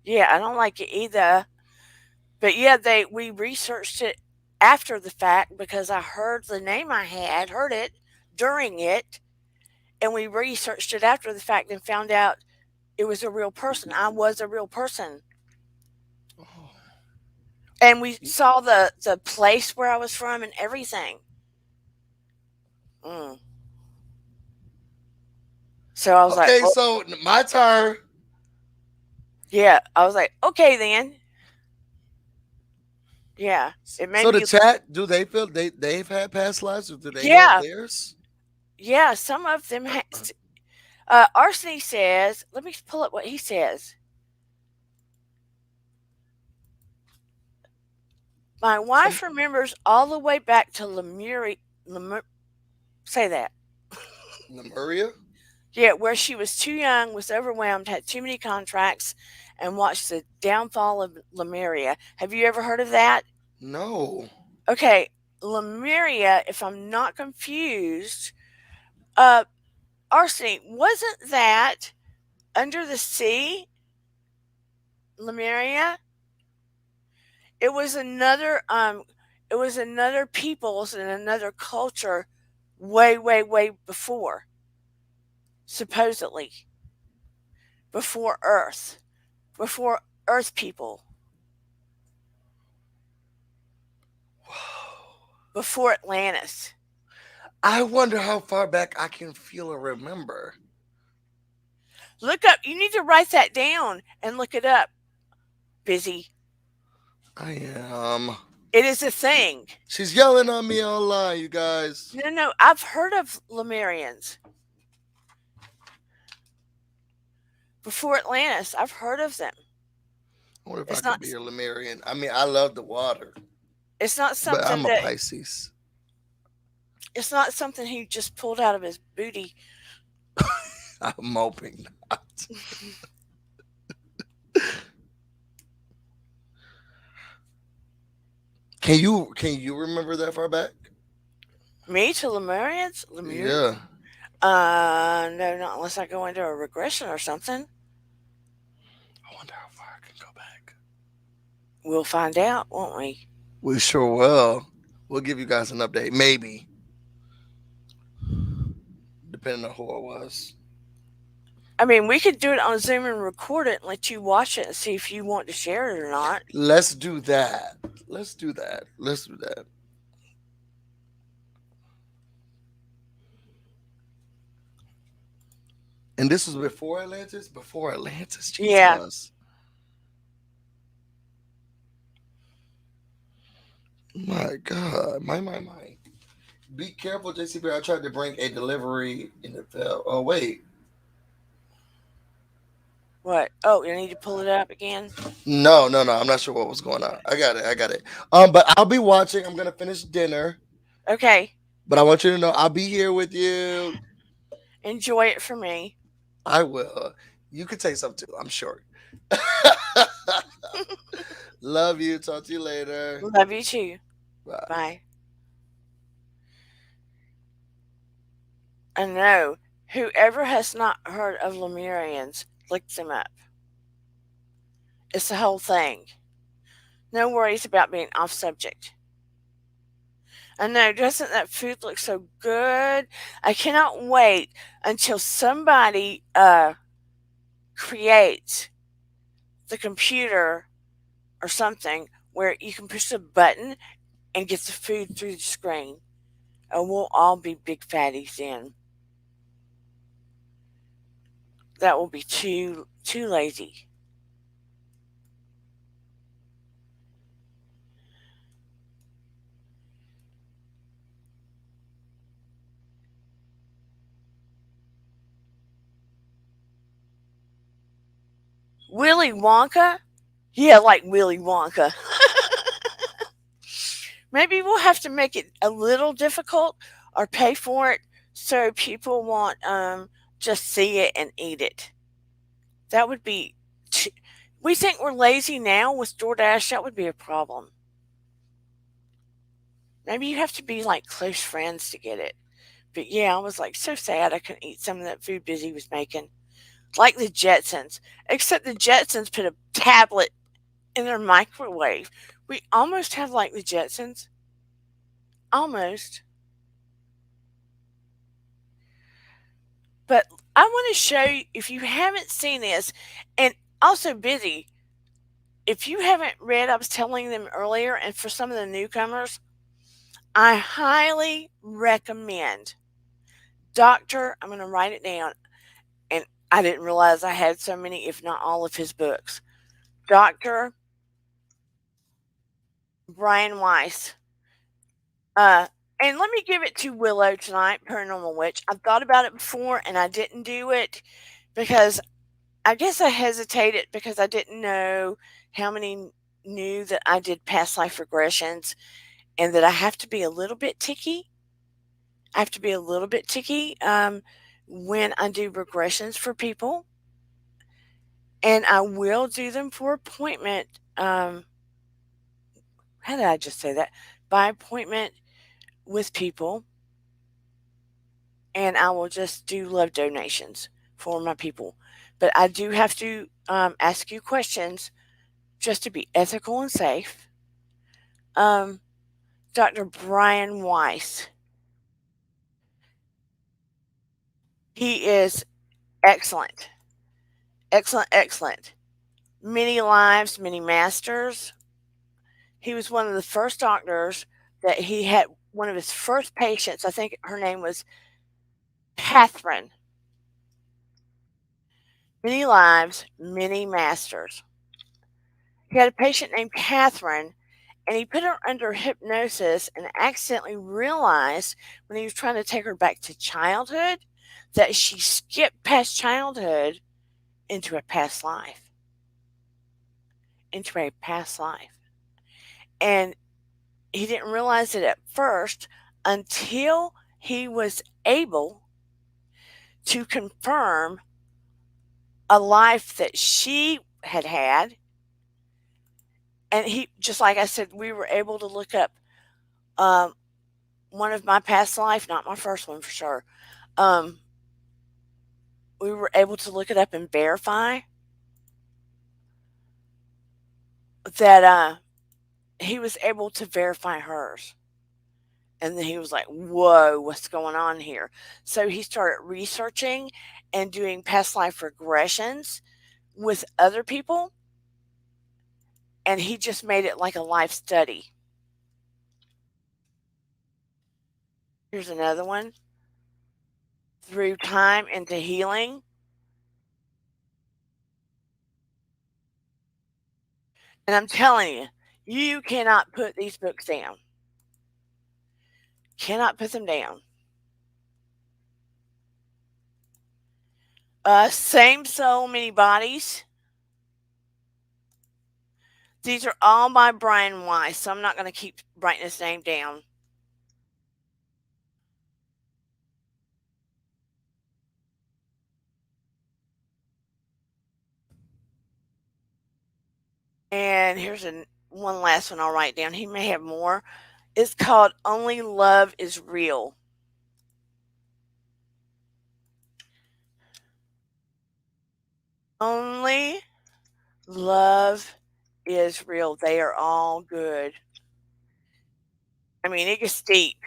Speaker 1: Yeah, I don't like it either. But yeah, they we researched it after the fact because I heard the name I had, heard it during it, and we researched it after the fact and found out it was a real person. I was a real person.
Speaker 2: Oh.
Speaker 1: And we
Speaker 2: Y-
Speaker 1: saw the place where I was from and everything. Mm. So I was like,
Speaker 2: Okay,
Speaker 1: oh,
Speaker 2: so my turn.
Speaker 1: yeah. I was like, okay then. Yeah. It made
Speaker 2: So the
Speaker 1: me,
Speaker 2: chat, do they feel they've had past lives, or do they know of
Speaker 1: yeah,
Speaker 2: theirs?
Speaker 1: yeah. Some of them, Arseny says, let me pull up what he says. My
Speaker 2: Some
Speaker 1: wife remembers all the way back to Lemuria. Say that.
Speaker 2: Lemuria.
Speaker 1: Yeah, where she was too young, was overwhelmed, had too many contracts, and watched the downfall of Lemuria. Have you ever heard of that?
Speaker 2: No.
Speaker 1: Okay, Lemuria, if I'm not confused, uh, Arseny, wasn't that under the sea, Lemuria? It was another peoples and another culture way, way, way before, supposedly, before Earth, before Earth people, before Atlantis.
Speaker 2: I wonder how far back I can feel or remember.
Speaker 1: Look up, you need to write that down and look it up, busy.
Speaker 2: I am.
Speaker 1: It is a thing.
Speaker 2: She's yelling on me online, you guys.
Speaker 1: No, no, I've heard of Lemurians before Atlantis. I've heard of them.
Speaker 2: I wonder if I
Speaker 1: It's
Speaker 2: could
Speaker 1: not
Speaker 2: be a Lemurian. I mean, I love the water,
Speaker 1: it's not
Speaker 2: but
Speaker 1: something
Speaker 2: I'm a
Speaker 1: that
Speaker 2: Pisces.
Speaker 1: it's not something he just pulled out of his booty.
Speaker 2: I'm hoping not. Can you remember that far back?
Speaker 1: Me to Lemurians? Lemur?
Speaker 2: Yeah.
Speaker 1: No, not unless I go into a regression or something.
Speaker 2: I wonder how far I can go back.
Speaker 1: We'll find out, won't we?
Speaker 2: We sure will. We'll give you guys an update, maybe, depending on who it was.
Speaker 1: I mean, we could do it on Zoom and record it and let you watch it and see if you want to share it or not.
Speaker 2: Let's do that. Let's do that. Let's do that. And this was before Atlantis? Before Atlantis,
Speaker 1: Yeah.
Speaker 2: Jesus. My God. My. Be careful, JCB. I tried to bring a delivery in the fell. Oh, wait.
Speaker 1: What? Oh, you need to pull it up again?
Speaker 2: No. I'm not sure what was going on. I got it. But I'll be watching. I'm gonna finish dinner.
Speaker 1: Okay.
Speaker 2: But I want you to know I'll be here with you.
Speaker 1: Enjoy it for me.
Speaker 2: I will. You can take some too, I'm sure. Love you. Talk to you later.
Speaker 1: Love you too.
Speaker 2: Bye.
Speaker 1: Bye. And no, whoever has not heard of Lemurians, look them up. It's the whole thing. No worries about being off subject. I know, doesn't that food look so good? I cannot wait until somebody creates the computer or something where you can push a button and get the food through the screen. And we'll all be big fatties then. That will be too lazy. Willy Wonka? Yeah, like Willy Wonka. Maybe we'll have to make it a little difficult or pay for it so people won't just see it and eat it. That would be. T- we think we're lazy now with DoorDash. That would be a problem. Maybe you have to be like close friends to get it. But yeah, I was like so sad I couldn't eat some of that food Busy was making. Like the Jetsons. Except the Jetsons put a tablet in their microwave. We almost have like the Jetsons. Almost. But I want to show you, if you haven't seen this, and also Busy, if you haven't read, I was telling them earlier, and for some of the newcomers, I highly recommend I'm going to write it down, and I didn't realize I had so many, if not all of his books. Dr. Brian Weiss. Uh, and let me give it to Willow tonight, Paranormal Witch. I've thought about it before and I didn't do it because I guess I hesitated because I didn't know how many knew that I did past life regressions and that I have to be a little bit ticky. I have to be a little bit ticky when I do regressions for people. And I will do them for appointment. How did I just say that? By appointment with people. And I will just do love donations for my people. But I do have to ask you questions just to be ethical and safe. Um, Dr. Brian Weiss, he is excellent, excellent, excellent. Many lives, many masters. He was one of the first doctors that he had. One of his first patients, I think her name was Catherine. Many lives, many masters. He had a patient named Catherine, and he put her under hypnosis and accidentally realized when he was trying to take her back to childhood that she skipped past childhood into a past life. Into a past life. And he didn't realize it at first until he was able to confirm a life that she had had. And he, just like I said, we were able to look up um, one of my past life, not my first one for sure. Um, we were able to look it up and verify that he was able to verify hers. And then he was like, whoa, what's going on here? So he started researching and doing past life regressions with other people. And he just made it like a life study. Here's another one. Through time into healing. And I'm telling you, you cannot put these books down. Cannot put them down. Same soul, many bodies. These are all by Brian Weiss, so I'm not going to keep writing his name down. And here's one last one I'll write down. He may have more. It's called Only Love is Real. Only love is real. They are all good. I mean, it gets deep,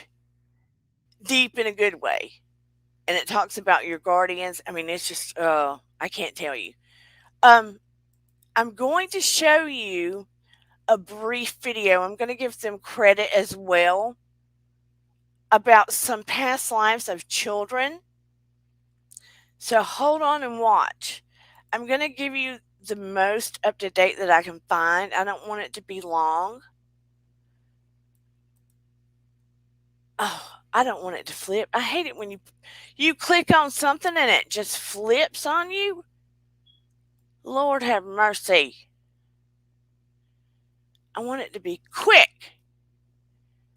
Speaker 1: deep in a good way. And it talks about your guardians. I mean, it's just, I can't tell you. Um, I'm going to show you a brief video. I'm going to give them credit as well about some past lives of children. So hold on and watch. I'm going to give you the most up to date that I can find. I don't want it to be long. Oh, I don't want it to flip. I hate it when you click on something and it just flips on you. Lord have mercy. I want it to be quick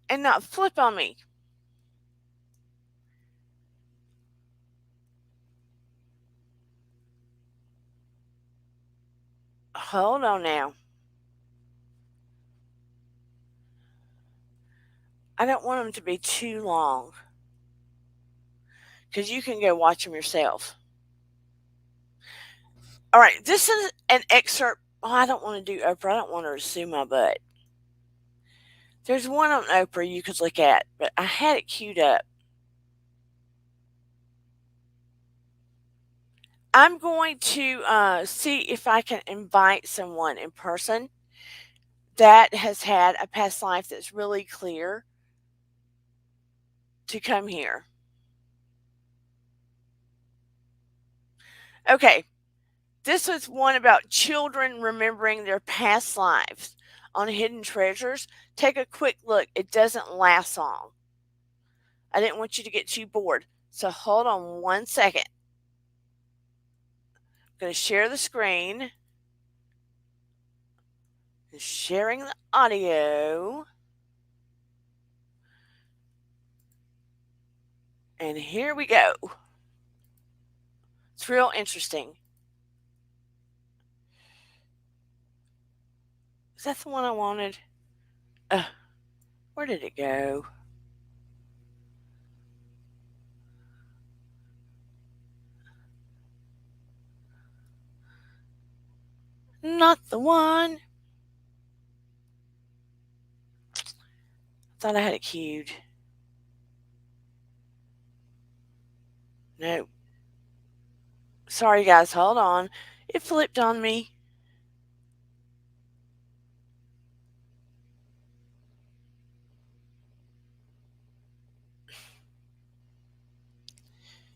Speaker 1: and not flip on me. Hold on now. I don't want them to be too long because you can go watch them yourself. All right, this is an excerpt. Oh, I don't want to do Oprah. I don't want her to sue my butt. There's one on Oprah you could look at, but I had it queued up. I'm going to see if I can invite someone in person that has had a past life that's really clear to come here. Okay, this was one about children remembering their past lives on Hidden Treasures. Take a quick look. It doesn't last long. I didn't want you to get too bored. So hold on one second. I'm going to share the screen. Sharing the audio. And here we go. It's real interesting. Is that the one I wanted? Where did it go? Not the one. Thought I had it queued. No. Sorry, guys. Hold on. It flipped on me.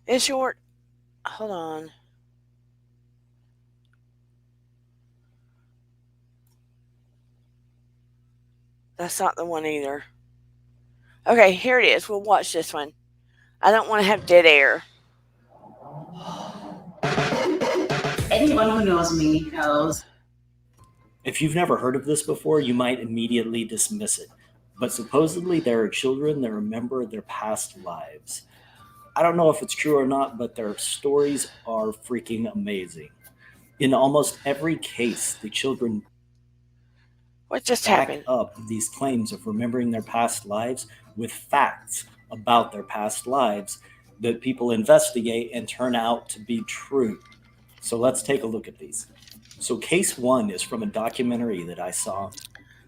Speaker 1: It's short. Hold on. That's not the one either. Okay, here it is. We'll watch this one. I don't want to have dead air.
Speaker 3: Anyone who knows me knows.
Speaker 4: If you've never heard of this before, you might immediately dismiss it. But supposedly there are children that remember their past lives. I don't know if it's true or not, but their stories are freaking amazing. In almost every case, the children
Speaker 1: What just
Speaker 4: back
Speaker 1: happened?
Speaker 4: up these claims of remembering their past lives with facts about their past lives that people investigate and turn out to be true. So let's take a look at these. So, case one is from a documentary that I saw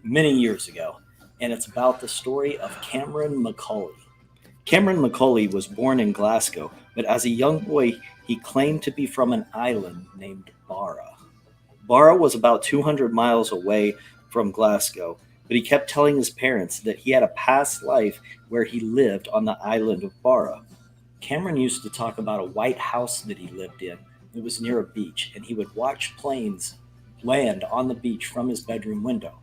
Speaker 4: many years ago, and it's about the story of Cameron McCauley. Cameron McCauley was born in Glasgow, but as a young boy, he claimed to be from an island named Barra. Barra was about 200 miles away from Glasgow, but he kept telling his parents that he had a past life where he lived on the island of Barra. Cameron used to talk about a white house that he lived in. It was near a beach, and he would watch planes land on the beach from his bedroom window.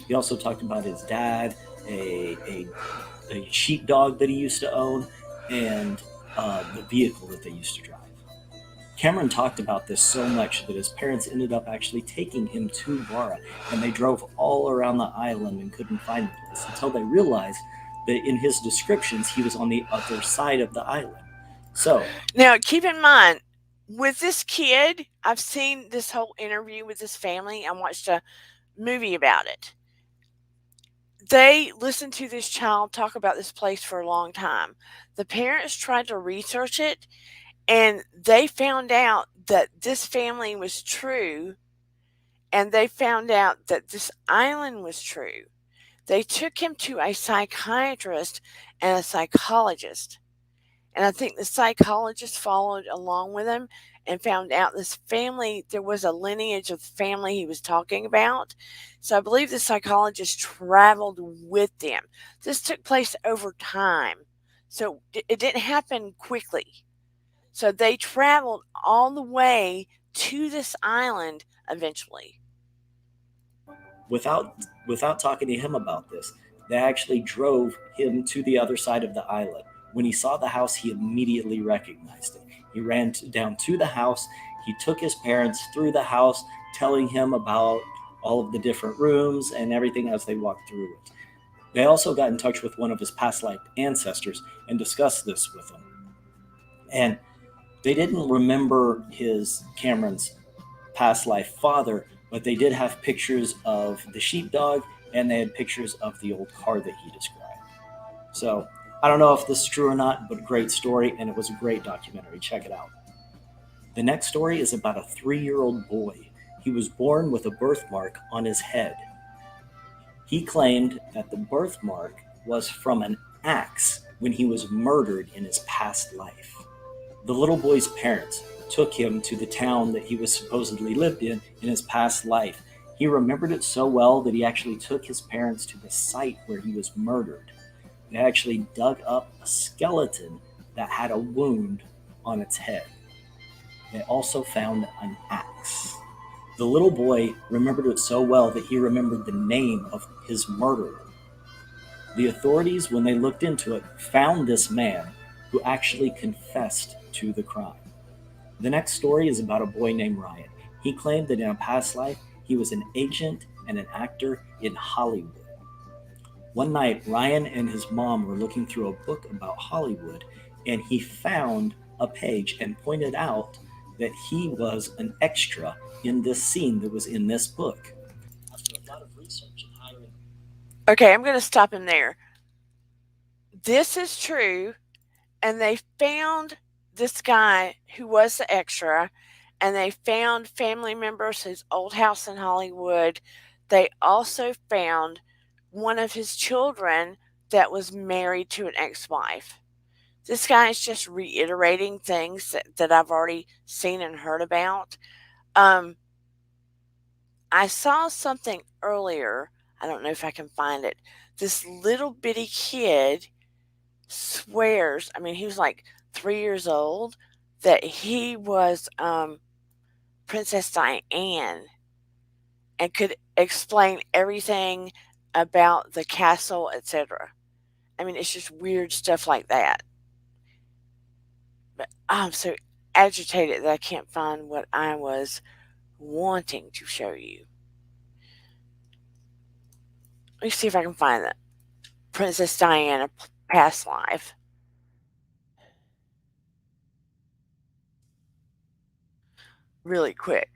Speaker 4: He also talked about his dad, a sheepdog that he used to own, and the vehicle that they used to drive. Cameron talked about this so much that his parents ended up actually taking him to Vara, and they drove all around the island and couldn't find the place until they realized that in his descriptions he was on the other side of the island. So
Speaker 1: Now, keep in mind, with this kid, I've seen this whole interview with this family. I watched a movie about it. They listened to this child talk about this place for a long time. The parents tried to research it, and they found out that this family was true, and they found out that this island was true. They took him to a psychiatrist and a psychologist. And I think the psychologist followed along with him and found out this family, there was a lineage of the family he was talking about. So I believe the psychologist traveled with them. This took place over time. So it didn't happen quickly. So they traveled all the way to this island eventually.
Speaker 4: without talking to him about this, they actually drove him to the other side of the island. When he saw the house, he immediately recognized it. He ran down to the house. He took his parents through the house, telling him about all of the different rooms and everything as they walked through it. They also got in touch with one of his past life ancestors and discussed this with him. And they didn't remember Cameron's past life father, but they did have pictures of the sheepdog and they had pictures of the old car that he described. So I don't know if this is true or not, but great story, and it was a great documentary. Check it out. The next story is about a 3-year-old boy. He was born with a birthmark on his head. He claimed that the birthmark was from an axe when he was murdered in his past life. The little boy's parents took him to the town that he was supposedly lived in his past life. He remembered it so well that he actually took his parents to the site where he was murdered. They actually dug up a skeleton that had a wound on its head. They also found an axe. The little boy remembered it so well that he remembered the name of his murderer. The authorities, when they looked into it, found this man who actually confessed to the crime. The next story is about a boy named Ryan. He claimed that in a past life, he was an agent and an actor in Hollywood. One night, Ryan and his mom were looking through a book about Hollywood, and he found a page and pointed out that he was an extra in this scene that was in this book. After a lot of research and hiring.
Speaker 1: Okay, I'm going to stop him there. This is true, and they found this guy who was the extra, and they found family members, his old house in Hollywood. They also found one of his children that was married to an ex-wife. This guy is just reiterating things that I've already seen and heard about. I saw something earlier. I don't know if I can find it. This little bitty kid swears, I mean, he was like 3 years old, that he was Princess Diane and could explain everything about the castle, etc. I mean, it's just weird stuff like that. But I'm so agitated that I can't find what I was wanting to show you. Let me see if I can find that. Princess Diana past life. Really quick.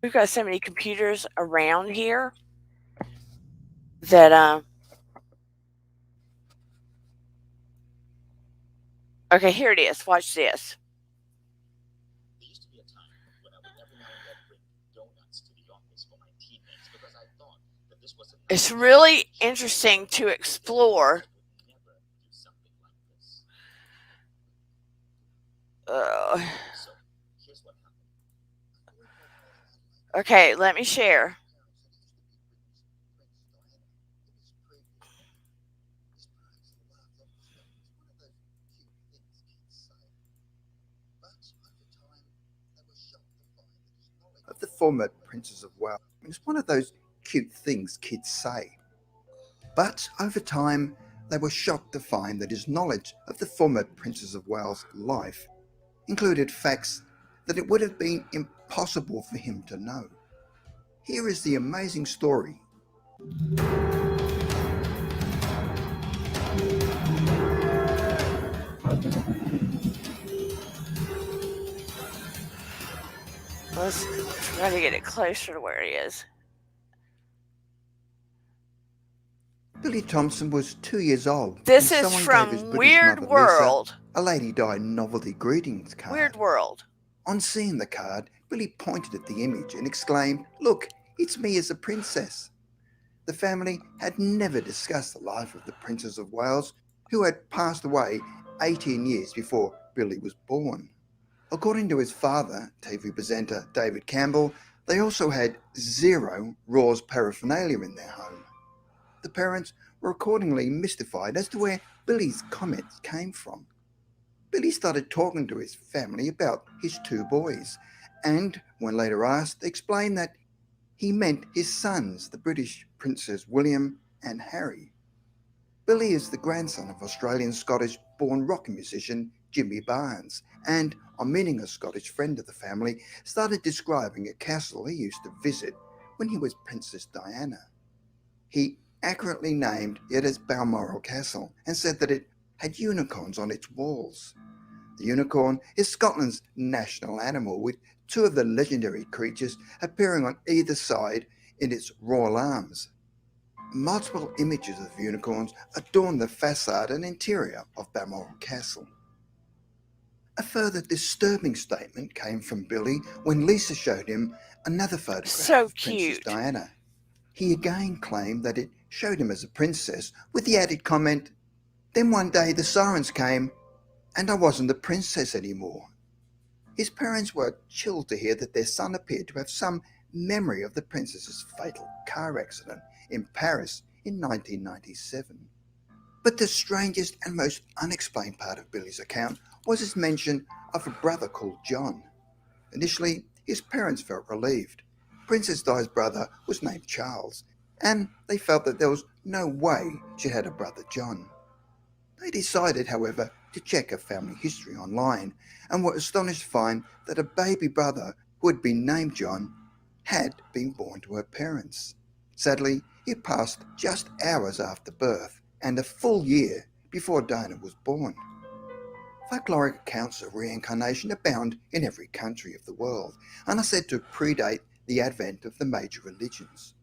Speaker 1: We've got so many computers around here that okay, here it is. Watch this.
Speaker 5: There used to be a time when I would every now and then bring donuts to the office for my teammates because I thought that this was a
Speaker 1: It's really interesting to explore.
Speaker 5: would never do something like this. So here's what happened.
Speaker 1: Okay, let me share.
Speaker 6: former Princess of Wales. It's one of those cute things kids say. But over time, they were shocked to find that his knowledge of the former Princess of Wales' life included facts that it would have been impossible for him to know. Here is the amazing story.
Speaker 1: Let's try to get it closer to where he is.
Speaker 6: Billy Thompson was 2 years old when
Speaker 1: This is
Speaker 6: someone gave his
Speaker 1: from
Speaker 6: British
Speaker 1: Weird
Speaker 6: mother Lisa
Speaker 1: World.
Speaker 6: a Lady Di novelty greetings card.
Speaker 1: Weird World.
Speaker 6: On seeing the card, Billy pointed at the image and exclaimed, "Look, it's me as a princess." The family had never discussed the life of the Princess of Wales, who had passed away 18 years before Billy was born. According to his father, TV presenter David Campbell, they also had zero Raw's paraphernalia in their home. The parents were accordingly mystified as to where Billy's comments came from. Billy started talking to his family about his two boys, and when later asked, explained that he meant his sons, the British Princes William and Harry. Billy is the grandson of Australian-Scottish-born rock musician Jimmy Barnes, and on meeting a Scottish friend of the family, started describing a castle he used to visit when he was Princess Diana. He accurately named it as Balmoral Castle and said that it had unicorns on its walls. The unicorn is Scotland's national animal, with two of the legendary creatures appearing on either side in its royal arms. Multiple images of unicorns adorn the facade and interior of Balmoral Castle. A further disturbing statement came from Billy when Lisa showed him another photograph
Speaker 1: So
Speaker 6: of Princess
Speaker 1: cute.
Speaker 6: Diana. He again claimed that it showed him as a princess, with the added comment, "Then one day the sirens came and I wasn't a princess anymore." His parents were chilled to hear that their son appeared to have some memory of the princess's fatal car accident in Paris in 1997. But the strangest and most unexplained part of Billy's account was his mention of a brother called John. Initially, his parents felt relieved. Princess Di's brother was named Charles, and they felt that there was no way she had a brother John. They decided, however, to check her family history online, and were astonished to find that a baby brother who had been named John had been born to her parents. Sadly, he passed just hours after birth and a full year before Diana was born. Folkloric accounts of reincarnation abound in every country of the world and are said to predate the advent of the major religions.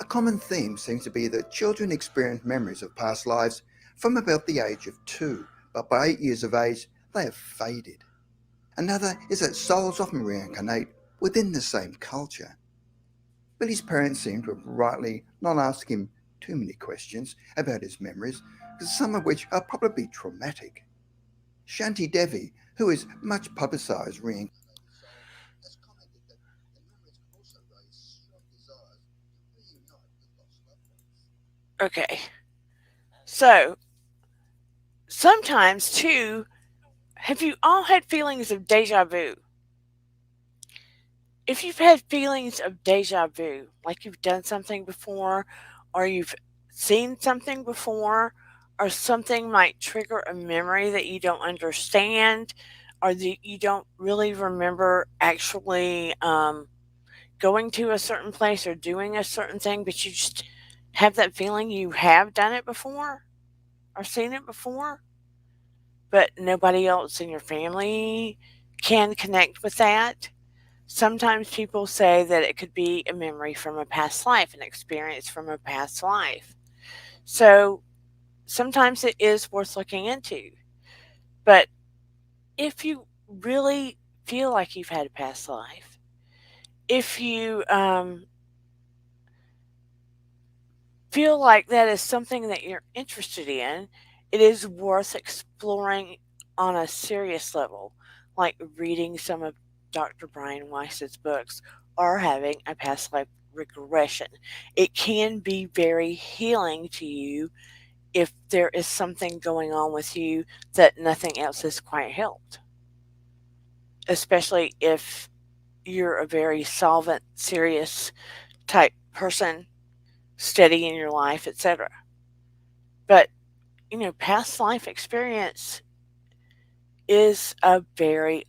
Speaker 6: A common theme seems to be that children experience memories of past lives from about the age of 2, but by 8 years of age they have faded. Another is that souls often reincarnate within the same culture. Billy's parents seem to have rightly not asked him too many questions about his memories, some of which are probably traumatic. Shanti Devi, who is much publicised reincarnation, has commented that the memories can also raise strong desires to reunite with lost loved ones.
Speaker 1: Okay. So, sometimes too, have you all had feelings of deja vu? If you've had feelings of deja vu, like you've done something before, or you've seen something before, or something might trigger a memory that you don't understand, or that you don't really remember actually going to a certain place or doing a certain thing, but you just have that feeling you have done it before or seen it before, but nobody else in your family can connect with that. Sometimes people say that it could be a memory from a past life, an experience from a past life. So sometimes it is worth looking into. But if you really feel like you've had a past life, if you feel like that is something that you're interested in, it is worth exploring on a serious level, like reading some of Dr. Brian Weiss's books or having a past life regression. It can be very healing to you if there is something going on with you that nothing else has quite helped, especially if you're a very solvent, serious type person, steady in your life, etc. But, past life experience is a very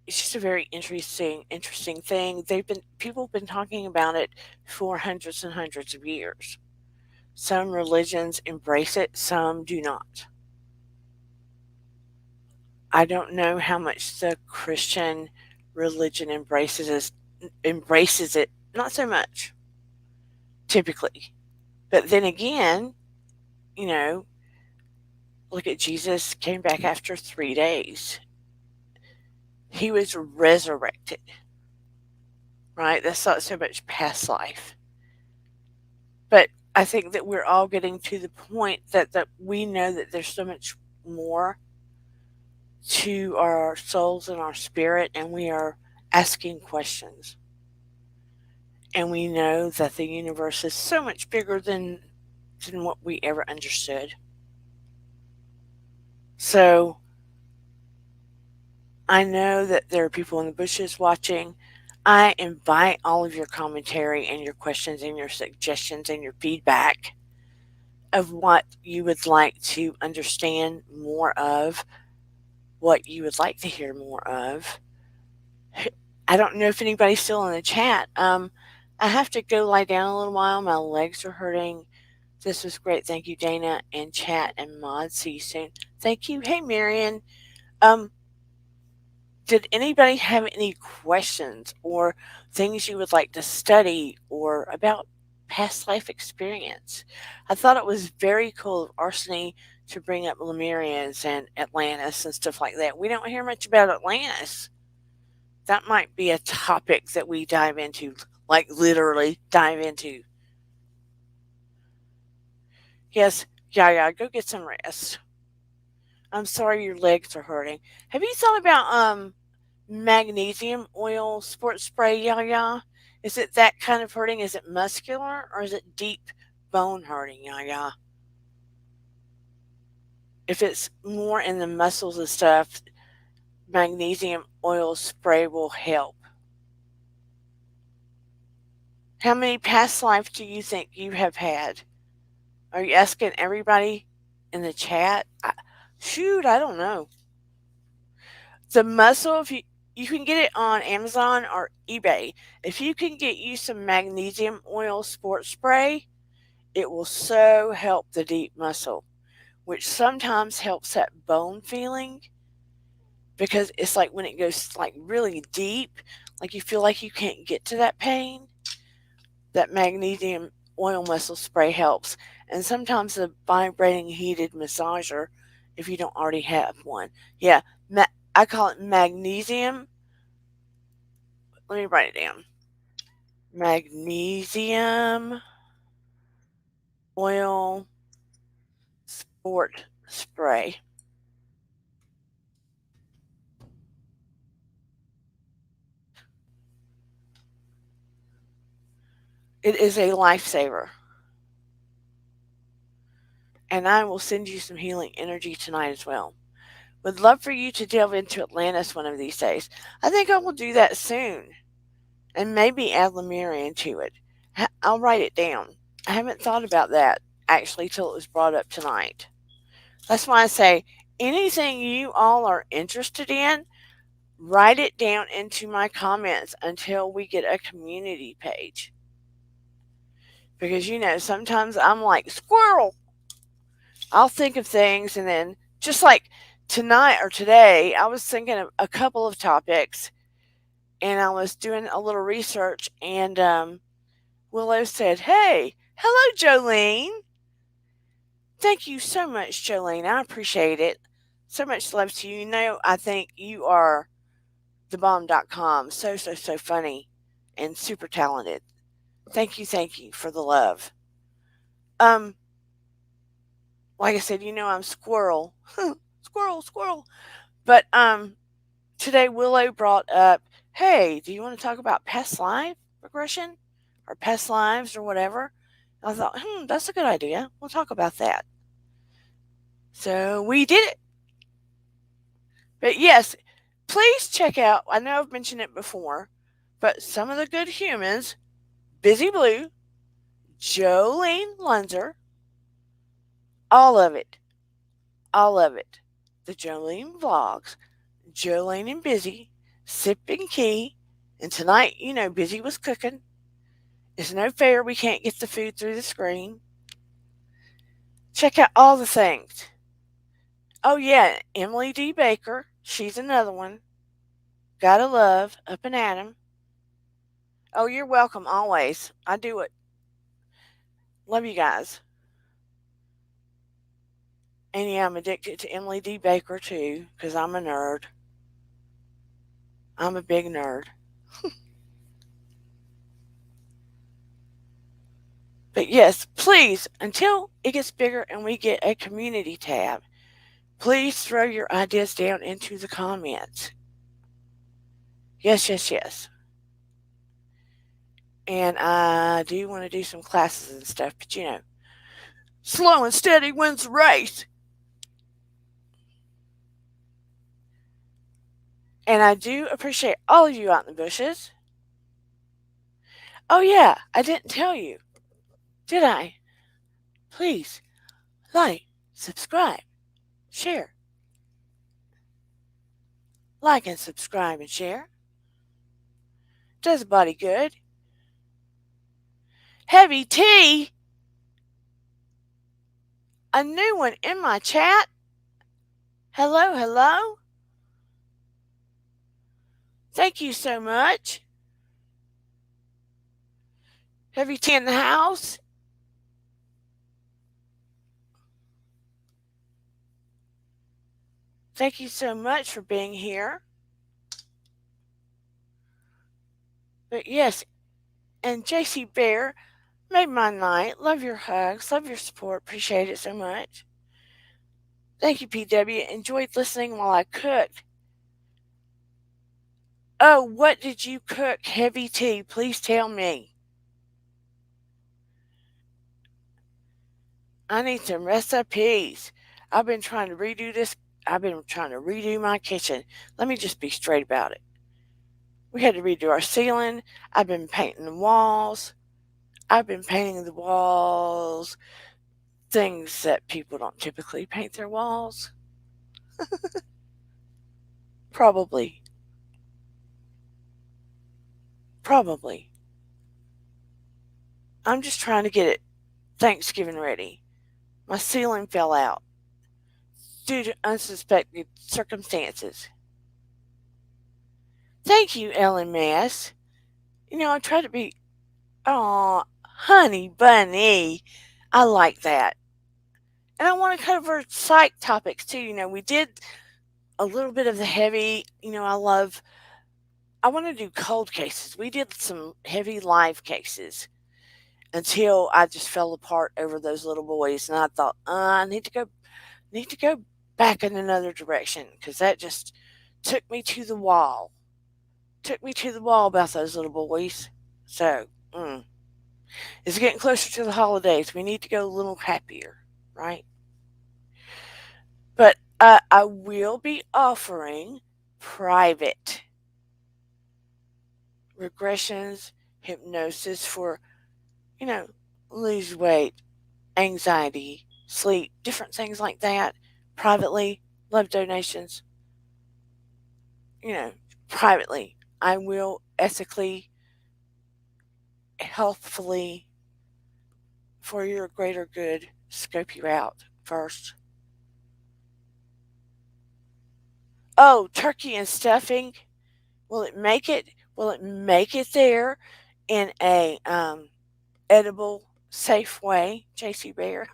Speaker 1: it's just a very interesting thing. People have been talking about it for hundreds and hundreds of years. Some religions embrace it, some do not. I don't know how much the Christian religion embraces it, not so much, typically. But then again, you know, look at Jesus came back after 3 days. He was resurrected, right? That's not so much past life. But I think that we're all getting to the point that we know that there's so much more to our souls and our spirit, and we are asking questions. And we know that the universe is so much bigger than what we ever understood. So I know that there are people in the bushes watching. I invite all of your commentary and your questions and your suggestions and your feedback of what you would like to understand more of, what you would like to hear more of. I don't know if anybody's still in the chat. I have to go lie down a little while. My legs are hurting. This was great. Thank you, Dana, and chat and mod. See you soon. Thank you. Hey, Marion. Um, did anybody have any questions or things you would like to study or about past life experience? I thought it was very cool of Arseny to bring up Lemurians and Atlantis and stuff like that. We don't hear much about Atlantis. That might be a topic that we dive into, like literally dive into. Yes, yeah, go get some rest. I'm sorry your legs are hurting. Have you thought about magnesium oil sports spray, yeah? Is it that kind of hurting? Is it muscular or is it deep bone hurting, yeah? If it's more in the muscles and stuff, magnesium oil spray will help. How many past lives do you think you have had? Are you asking everybody in the chat? Shoot, I don't know. The muscle, if you can get it on Amazon or eBay. If you can get you some magnesium oil sports spray, it will so help the deep muscle, which sometimes helps that bone feeling because it's like when it goes like really deep, like you feel like you can't get to that pain, that magnesium oil muscle spray helps. And sometimes the vibrating heated massager, if you don't already have one. Yeah, I call it magnesium. Let me write it down. Magnesium oil sport spray. It is a lifesaver. And I will send you some healing energy tonight as well. Would love for you to delve into Atlantis one of these days. I think I will do that soon. And maybe add Lemurian to it. I'll write it down. I haven't thought about that actually till it was brought up tonight. That's why I say anything you all are interested in, write it down into my comments until we get a community page. Because sometimes I'm like, squirrel. I'll think of things and then just like tonight or today, I was thinking of a couple of topics and I was doing a little research and Willow said, "Hey, hello, Jolene." Thank you so much, Jolene. I appreciate it. So much love to you. I think you are thebomb.com. So funny and super talented. Thank you for the love. Like I said, I'm squirrel. Squirrel. But today Willow brought up, hey, do you want to talk about past life regression or past lives or whatever? I thought, that's a good idea. We'll talk about that. So we did it. But yes, Please check out, I know I've mentioned it before, but Some of the Good Humans, Busy Blue, Jolene Lunzer, all of it, all of it. The Jolene vlogs, Jolene and Busy, Sip and Key, and tonight, Busy was cooking. It's no fair we can't get the food through the screen. Check out all the things. Oh, yeah, Emily D. Baker, she's another one. Gotta love, Up and at 'em. Oh, you're welcome always. I do it. Love you guys. And yeah, I'm addicted to Emily D. Baker too, because I'm a nerd. I'm a big nerd. But yes, please, until it gets bigger and we get a community tab, please throw your ideas down into the comments. Yes, yes, yes. And I do want to do some classes and stuff, but slow and steady wins the race. And I do appreciate all of you out in the bushes. Oh, yeah, I didn't tell you, did I? Please like, subscribe, share. Like and subscribe and share. Does a body good. Heavy Tea, a new one in my chat. Hello, hello. Thank you so much. Heavy Tea in the house. Thank you so much for being here. But yes, and JC Bear made my night. Love your hugs. Love your support. Appreciate it so much. Thank you, PW. Enjoyed listening while I cooked. Oh, what did you cook, Heavy Tea? Please tell me. I need some recipes. I've been trying to redo this. I've been trying to redo my kitchen. Let me just be straight about it. We had to redo our ceiling. I've been painting the walls. I've been painting the walls. Things that people don't typically paint their walls. Probably. Probably. I'm just trying to get it Thanksgiving ready. My ceiling fell out due to unsuspected circumstances. Thank you, Ellen Mass. I try to be, aw, honey bunny. I like that. And I want to cover psych topics too. We did a little bit of the heavy, I want to do cold cases. We did some heavy live cases until I just fell apart over those little boys. And I thought, I need to go back in another direction because that just took me to the wall. Took me to the wall about those little boys. So, it's getting closer to the holidays. We need to go a little happier, right? But I will be offering private regressions, hypnosis for, you know, lose weight, anxiety, sleep, different things like that. Privately, love donations. Privately. I will ethically, healthfully, for your greater good, scope you out first. Oh, turkey and stuffing. Will it make it? Will it make it there in a edible, safe way, JC Bear,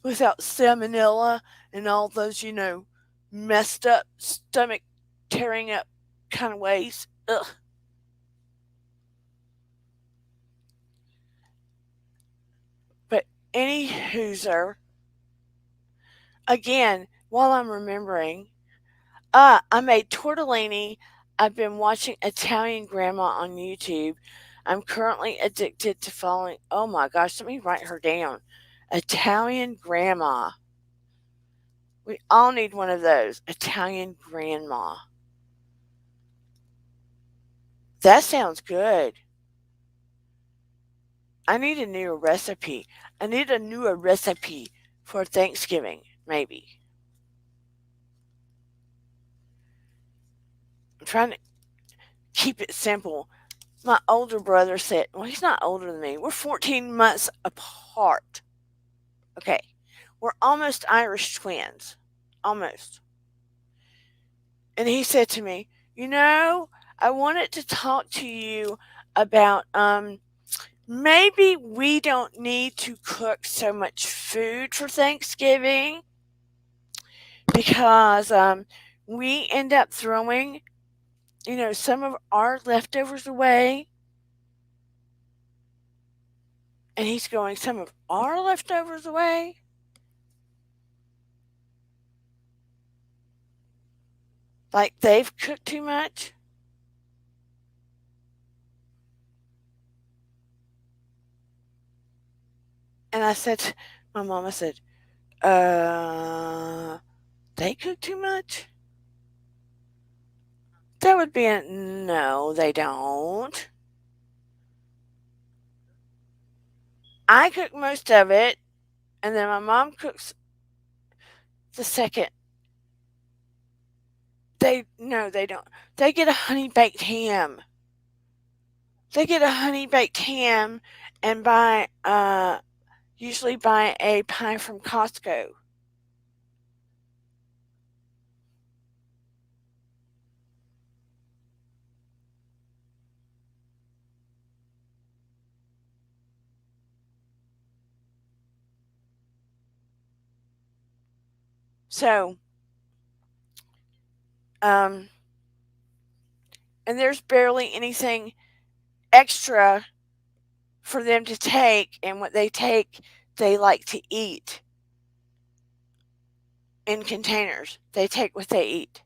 Speaker 1: without salmonella and all those, messed up stomach tearing up kind of ways? Ugh. But any hooser, again, while I'm remembering, I made tortellini. I've been watching Italian Grandma on YouTube. I'm currently addicted to following. Oh my gosh, let me write her down. Italian Grandma. We all need one of those. Italian grandma. That sounds good. I need a newer recipe. I need a newer recipe for Thanksgiving, maybe. I'm trying to keep it simple. My older brother said, well, he's not older than me. We're 14 months apart. Okay. We're almost Irish twins. Almost. And he said to me, I wanted to talk to you about maybe we don't need to cook so much food for Thanksgiving because we end up throwing, some of our leftovers away. And he's going, some of our leftovers away? Like they've cooked too much? And I said to my mom, I said, they cook too much? That would be a no, they don't. I cook most of it, and then my mom cooks the second. No, they don't. They get a honey baked ham. They get a honey baked ham and usually buy a pie from Costco. So, um, and there's barely anything extra for them to take, and what they take, they like to eat in containers. They take what they eat.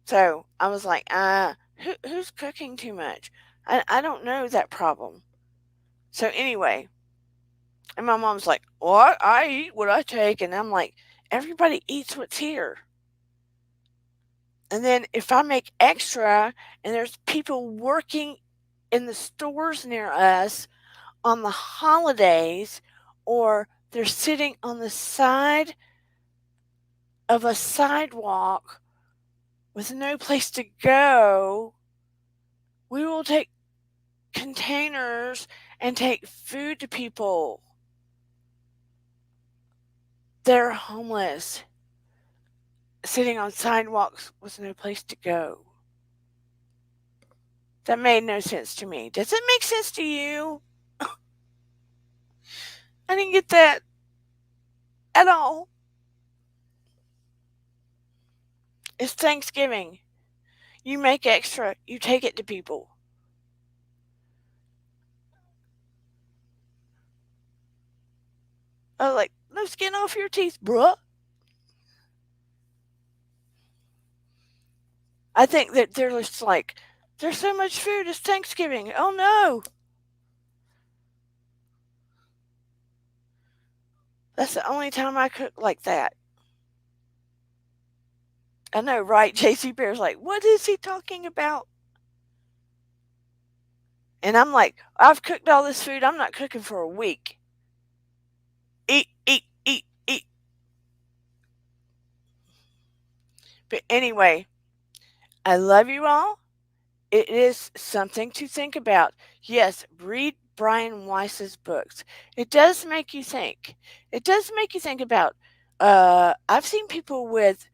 Speaker 1: So I was like, who's cooking too much? I don't know that problem. So anyway, and my mom's like, well, I eat what I take. And I'm like, everybody eats what's here. And then if I make extra and there's people working in the stores near us on the holidays, or they're sitting on the side of a sidewalk with no place to go, we will take containers and take food to people. They're homeless, sitting on sidewalks with no place to go. That made no sense to me. Does it make sense to you? I didn't get that at all. It's Thanksgiving. You make extra, you take it to people. I was like, no skin off your teeth, bruh. I think that they're just like, there's so much food, it's Thanksgiving. Oh no. That's the only time I cook like that. I know, right? JC Bear's like, what is he talking about? And I'm like, I've cooked all this food. I'm not cooking for a week. Eat, eat, eat, eat. But anyway, I love you all. It is something to think about. Yes, read Brian Weiss's books. It does make you think. It does make you think about. I've seen people with.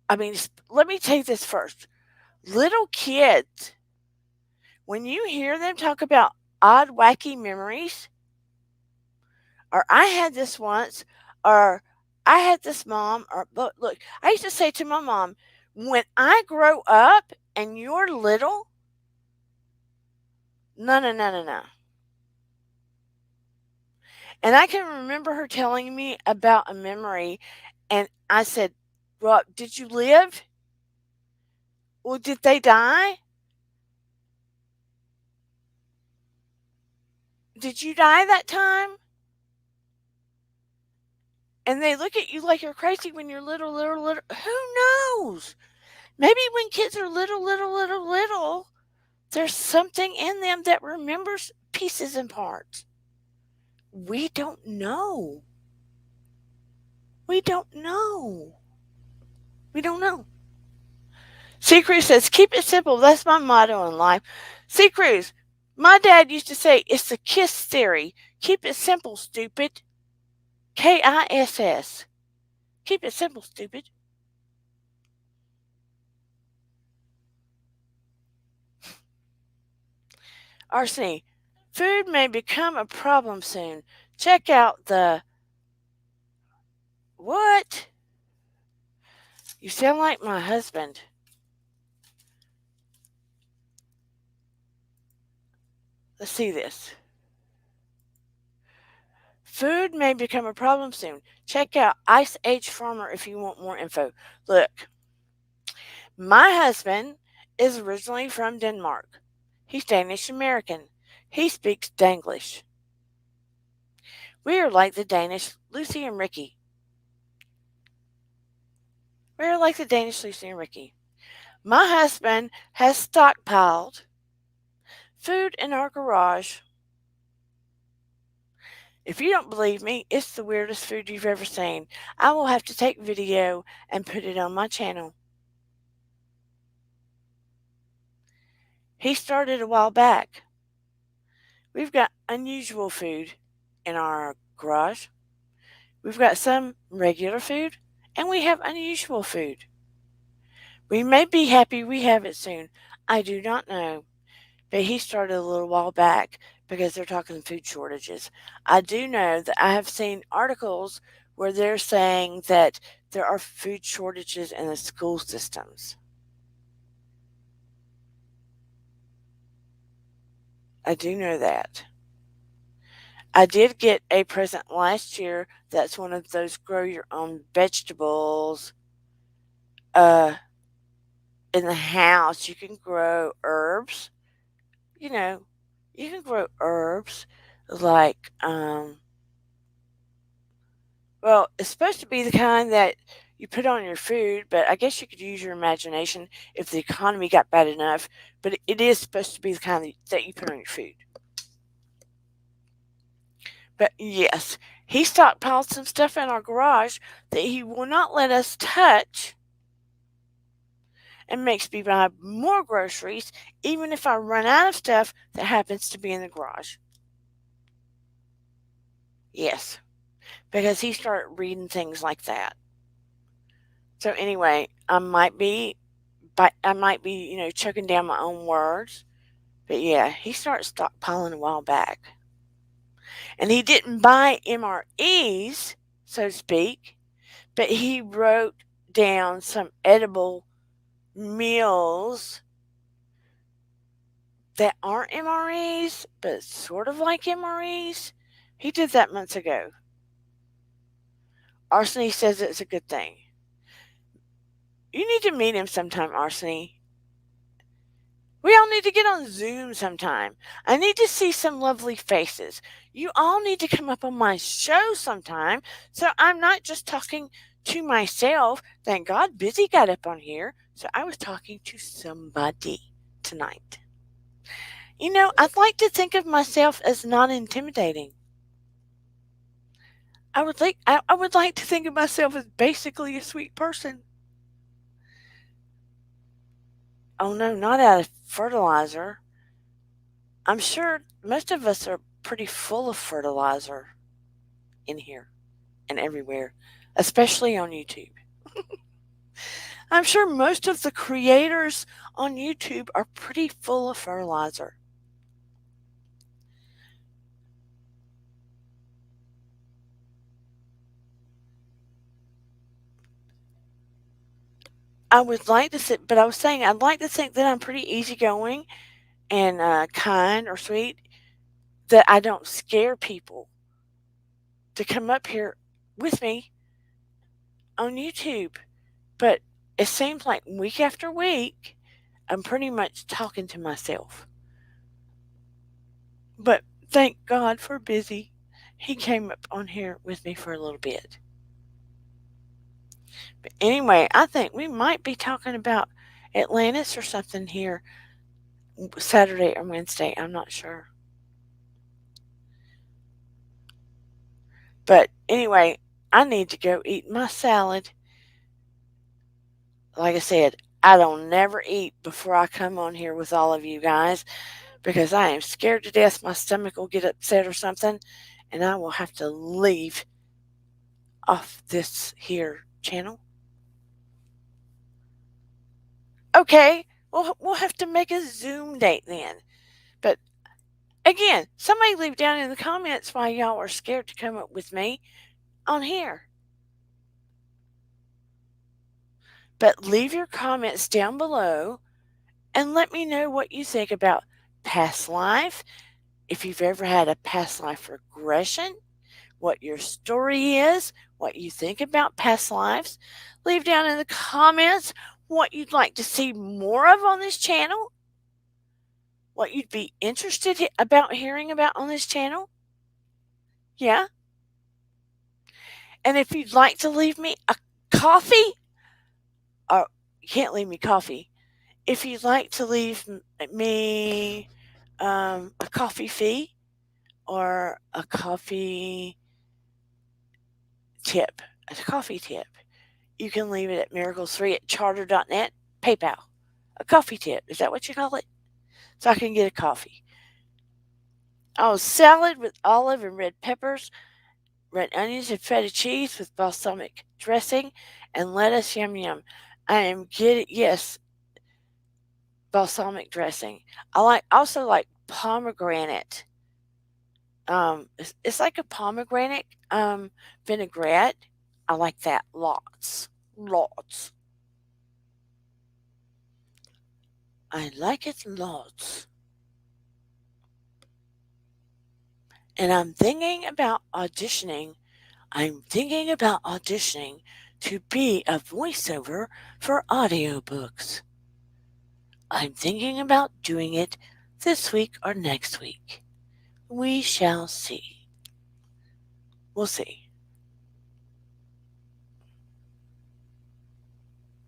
Speaker 1: I mean, let me take this first. Little kids, when you hear them talk about odd, wacky memories, or I had this once, or I had this mom, or look, I used to say to my mom, when I grow up and you're little, no, no, no, no, no. And I can remember her telling me about a memory, and I said, well, did you live? Well, did they die? Did you die that time? and they look at you like you're crazy when you're little. Who knows? Maybe when kids are little, there's something in them that remembers pieces and parts. We don't know. We don't know. We don't know. C. Cruz says, keep it simple. That's my motto in life. C. Cruz, my dad used to say, it's the KISS theory. Keep it simple, stupid. KISS. Keep it simple, stupid. Arseny, food may become a problem soon. Check out the. What? You sound like my husband. Let's see this. Food may become a problem soon. Check out Ice Age Farmer if you want more info. Look, my husband is originally from Denmark. He's Danish American. He speaks Danglish. We are like the Danish Lucy and Ricky. We are like the Danish Lucy and Ricky. My husband has stockpiled food in our garage. If you don't believe me, it's the weirdest food you've ever seen. I will have to take video and put it on my channel. He started a while back. We've got unusual food in our garage. We've got some regular food, and we have unusual food. We may be happy we have it soon. I do not know. But he started a little while back because they're talking food shortages. I do know that I have seen articles where they're saying that there are food shortages in the school systems. I do know that. I did get a present last year that's one of those grow your own vegetables in the house. You can grow herbs. You know, you can grow herbs like well, it's supposed to be the kind that you put on your food, but I guess you could use your imagination if the economy got bad enough. But it is supposed to be the kind that you put on your food. But yes, he stockpiled some stuff in our garage that he will not let us touch and makes me buy more groceries even if I run out of stuff that happens to be in the garage. Yes, because he started reading things like that. So anyway, I might be, choking down my own words. But yeah, he started stockpiling a while back. And he didn't buy MREs, so to speak, but he wrote down some edible meals that aren't MREs, but sort of like MREs. He did that months ago. Arseny says it's a good thing. You need to meet him sometime, Arseny. We all need to get on Zoom sometime. I need to see some lovely faces. You all need to come up on my show sometime so I'm not just talking to myself. Thank God Busy got up on here, so I was talking to somebody tonight. I'd like to think of myself as not intimidating. I would like to think of myself as basically a sweet person. Oh no, not out of fertilizer. I'm sure most of us are pretty full of fertilizer in here and everywhere, especially on YouTube. I'm sure most of the creators on YouTube are pretty full of fertilizer. I would like to say, but I was saying I'd like to think that I'm pretty easygoing and kind or sweet, that I don't scare people to come up here with me on YouTube. But it seems like week after week, I'm pretty much talking to myself. But thank God for Busy. He came up on here with me for a little bit. But anyway, I think we might be talking about Atlantis or something here Saturday or Wednesday. I'm not sure. But anyway, I need to go eat my salad. Like I said, I don't never eat before I come on here with all of you guys because I am scared to death my stomach will get upset or something and I will have to leave off this here channel. Okay, we'll have to make a Zoom date then. But again, somebody leave down in the comments why y'all are scared to come up with me on here. But leave your comments down below and let me know what you think about past life, if you've ever had a past life regression, what your story is, what you think about past lives. Leave down in the comments what you'd like to see more of on this channel, what you'd be interested about hearing about on this channel. Yeah. And if you'd like to leave me a coffee, or you can't leave me coffee. If you'd like to leave me a coffee fee or a coffee tip, you can leave it at miracles3@charter.net, PayPal. A coffee tip, is that what you call it? So I can get a coffee. Oh, salad with olive and red peppers, red onions and feta cheese with balsamic dressing and lettuce. Yum yum. I am getting, yes, balsamic dressing. I also like pomegranate. It's like a pomegranate vinaigrette. I like that lots. I like it lots. And I'm thinking about auditioning to be a voiceover for audiobooks. I'm thinking about doing it this week or next week. We shall see. We'll see.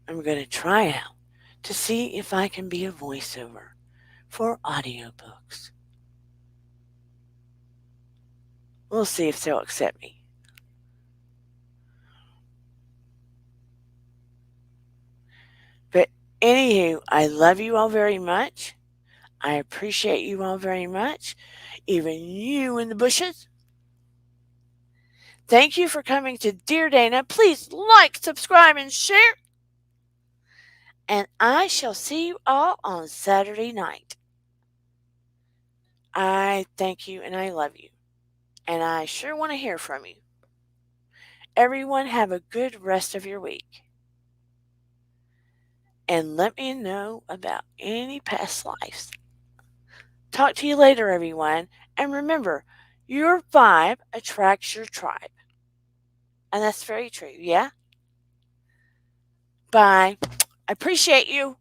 Speaker 1: I'm going to try out to see if I can be a voiceover for audiobooks. We'll see if they'll accept me. But anywho, I love you all very much. I appreciate you all very much. Even you in the bushes. Thank you for coming to Dear Dana. Please like, subscribe, and share. And I shall see you all on Saturday night. I thank you and I love you. And I sure want to hear from you. Everyone have a good rest of your week. And let me know about any past lives. Talk to you later, everyone. And remember, your vibe attracts your tribe. And that's very true, yeah? Bye. I appreciate you.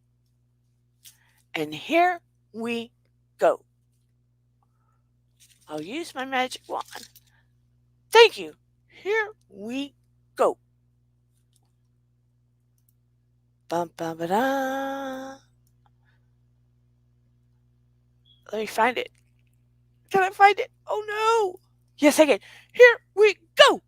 Speaker 1: And here we go. I'll use my magic wand. Thank you. Here we go. Bum, bum, ba-da. Let me find it. Can I find it? Oh no. Yes, I can. Here we go.